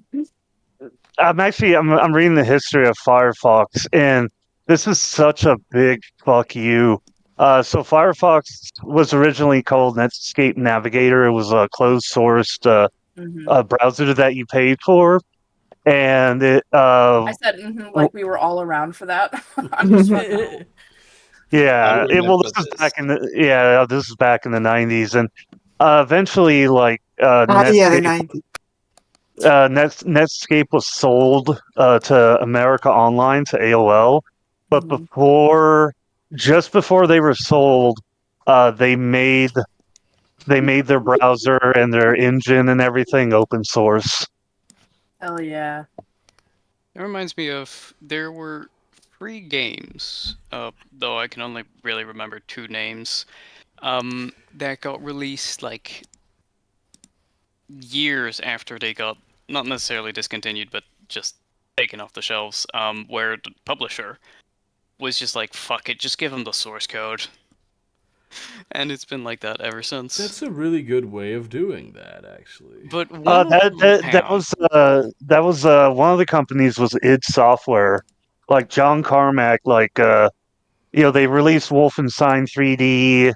I'm reading the history of Firefox, and this is such a big fuck you. So Firefox was originally called Netscape Navigator. It was a closed sourced browser that you paid for, and it I said, like we were all around for that. I'm just fucking old. yeah. I remember This is back in the 90s, and eventually like Yeah, the Netscape 90s. Netscape was sold to America Online, to AOL, but just before they were sold, they made their browser and their engine and everything open source. Hell yeah. That reminds me of there were 3 games, though I can only really remember 2 names, that got released like years after they got not necessarily discontinued, but just taken off the shelves. Where the publisher was just like, "Fuck it, just give them the source code," and it's been like that ever since. That's a really good way of doing that, actually. But one That was one of the companies was id Software, like John Carmack, like they released Wolfenstein 3D,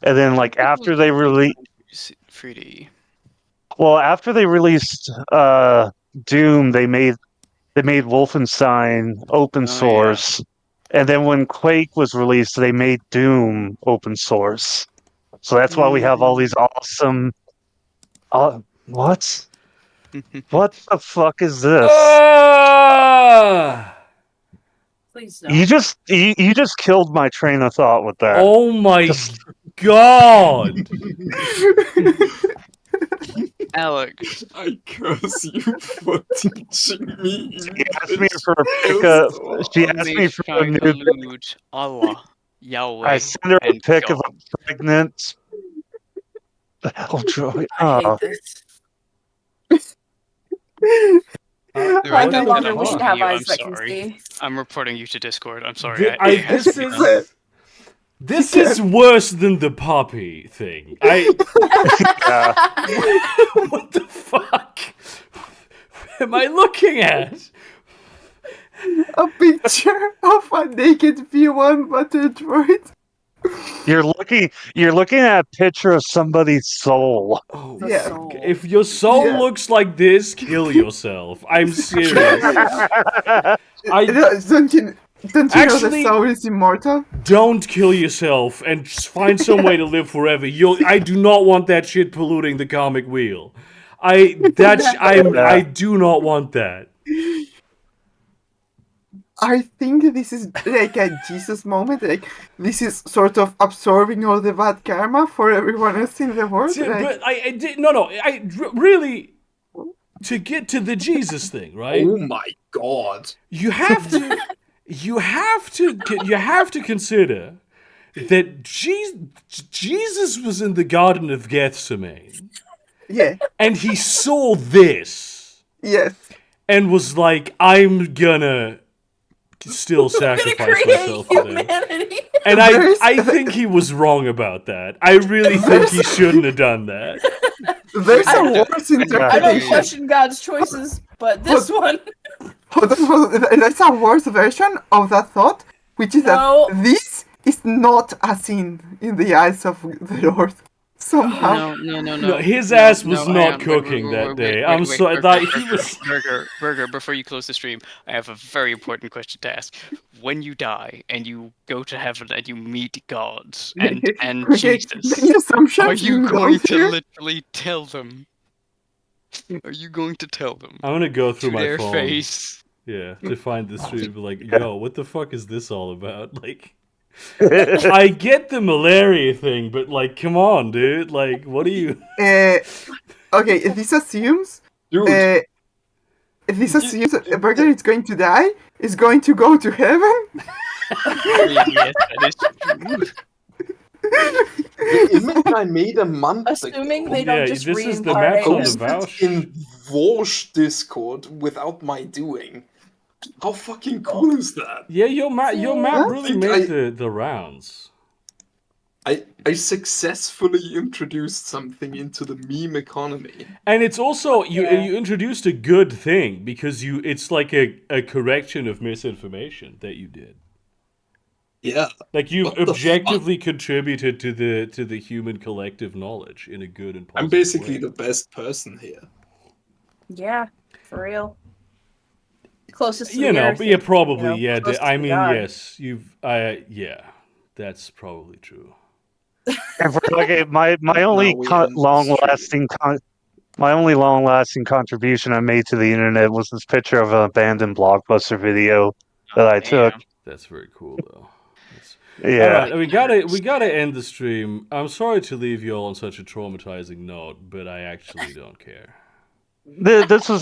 and then like after they released 3D. Well, after they released Doom, they made Wolfenstein open source, and then when Quake was released, they made Doom open source. So that's why we have all these awesome. What? What the fuck is this? Please don't. You just killed my train of thought with that. Oh my Just- god! Alex, I curse you for teaching me. She asked me for a pickup. She asked me for a new. Allude Allah, Yahweh. I sent her a and pic of God. a pregnant. The hell, Joey? I hate this. The I right no thing longer that wish I'm to have you, I'm eyes that can sorry. see. I'm reporting you to Discord. I'm sorry. This is worse than the puppy thing. Yeah. What the fuck am I looking at? A picture of a naked V1 butter droid. You're looking at a picture of somebody's soul. Oh, The Yeah. soul. if your soul Yeah. looks like this, kill yourself. I'm serious. Don't you know the Actually- soul is immortal? Don't kill yourself and just find some way to live forever. I do not want that shit polluting the comic wheel. I do not want that. I think this is like a Jesus moment. Like this is sort of absorbing all the bad karma for everyone else in the world. Like, But I did no. Really to get to the Jesus thing, right? Oh my god. You have to consider that Jesus was in the Garden of Gethsemane yeah, and he saw this yes, and was like, I'm gonna still Gonna sacrifice create myself for them. humanity. And There's- I think he was wrong about that. I really think he shouldn't have done that. there's I a don't- worse I don't interpretation. question God's choices, but this one. Hold on. There's a worse version of that thought, which is No. that this is not a sin in the eyes of the Lord. Somehow. No, his ass was not cooking that day. I'm sorry, that he was. Burger, before you close the stream, I have a very important question to ask. When you die and you go to heaven and you meet God and Okay, Jesus, the assumption are you goes going to here. literally tell them? Are you going to tell them I'm gonna go to through my their phone. face? Yeah, to find the stream. Be like, yo, what the fuck is this all about? Like, I get the malaria thing, but like, come on, dude. Like, what are you? Okay, this assumes. Dude, This assumes that Burger is going to die, is going to go to heaven. Yes, that is true. the image I made a month Assuming ago they don't Yeah, just this is the maps on the reincarnate. Vouch. in Vosh Discord without my doing. How fucking cool is that? Yeah, your map Yeah. really think made the rounds. I successfully introduced something into the meme economy. And it's also you Yeah. you introduced a good thing because it's like a correction of misinformation that you did. Yeah. Like you've What the objectively contributed to the human collective knowledge in a good and positive I'm basically way. the best person here. Yeah, for real. Closest to You the know, earth, yeah, probably, you know, yeah. closest I to mean, God. yes, yeah, that's probably true. And for like my only Now we end the long lasting contribution I made to the internet was this picture of an abandoned Blockbuster video that I took. That's very cool, though. Yeah. All right, we gotta end the stream. I'm sorry to leave you all on such a traumatizing note, but I actually don't care. This was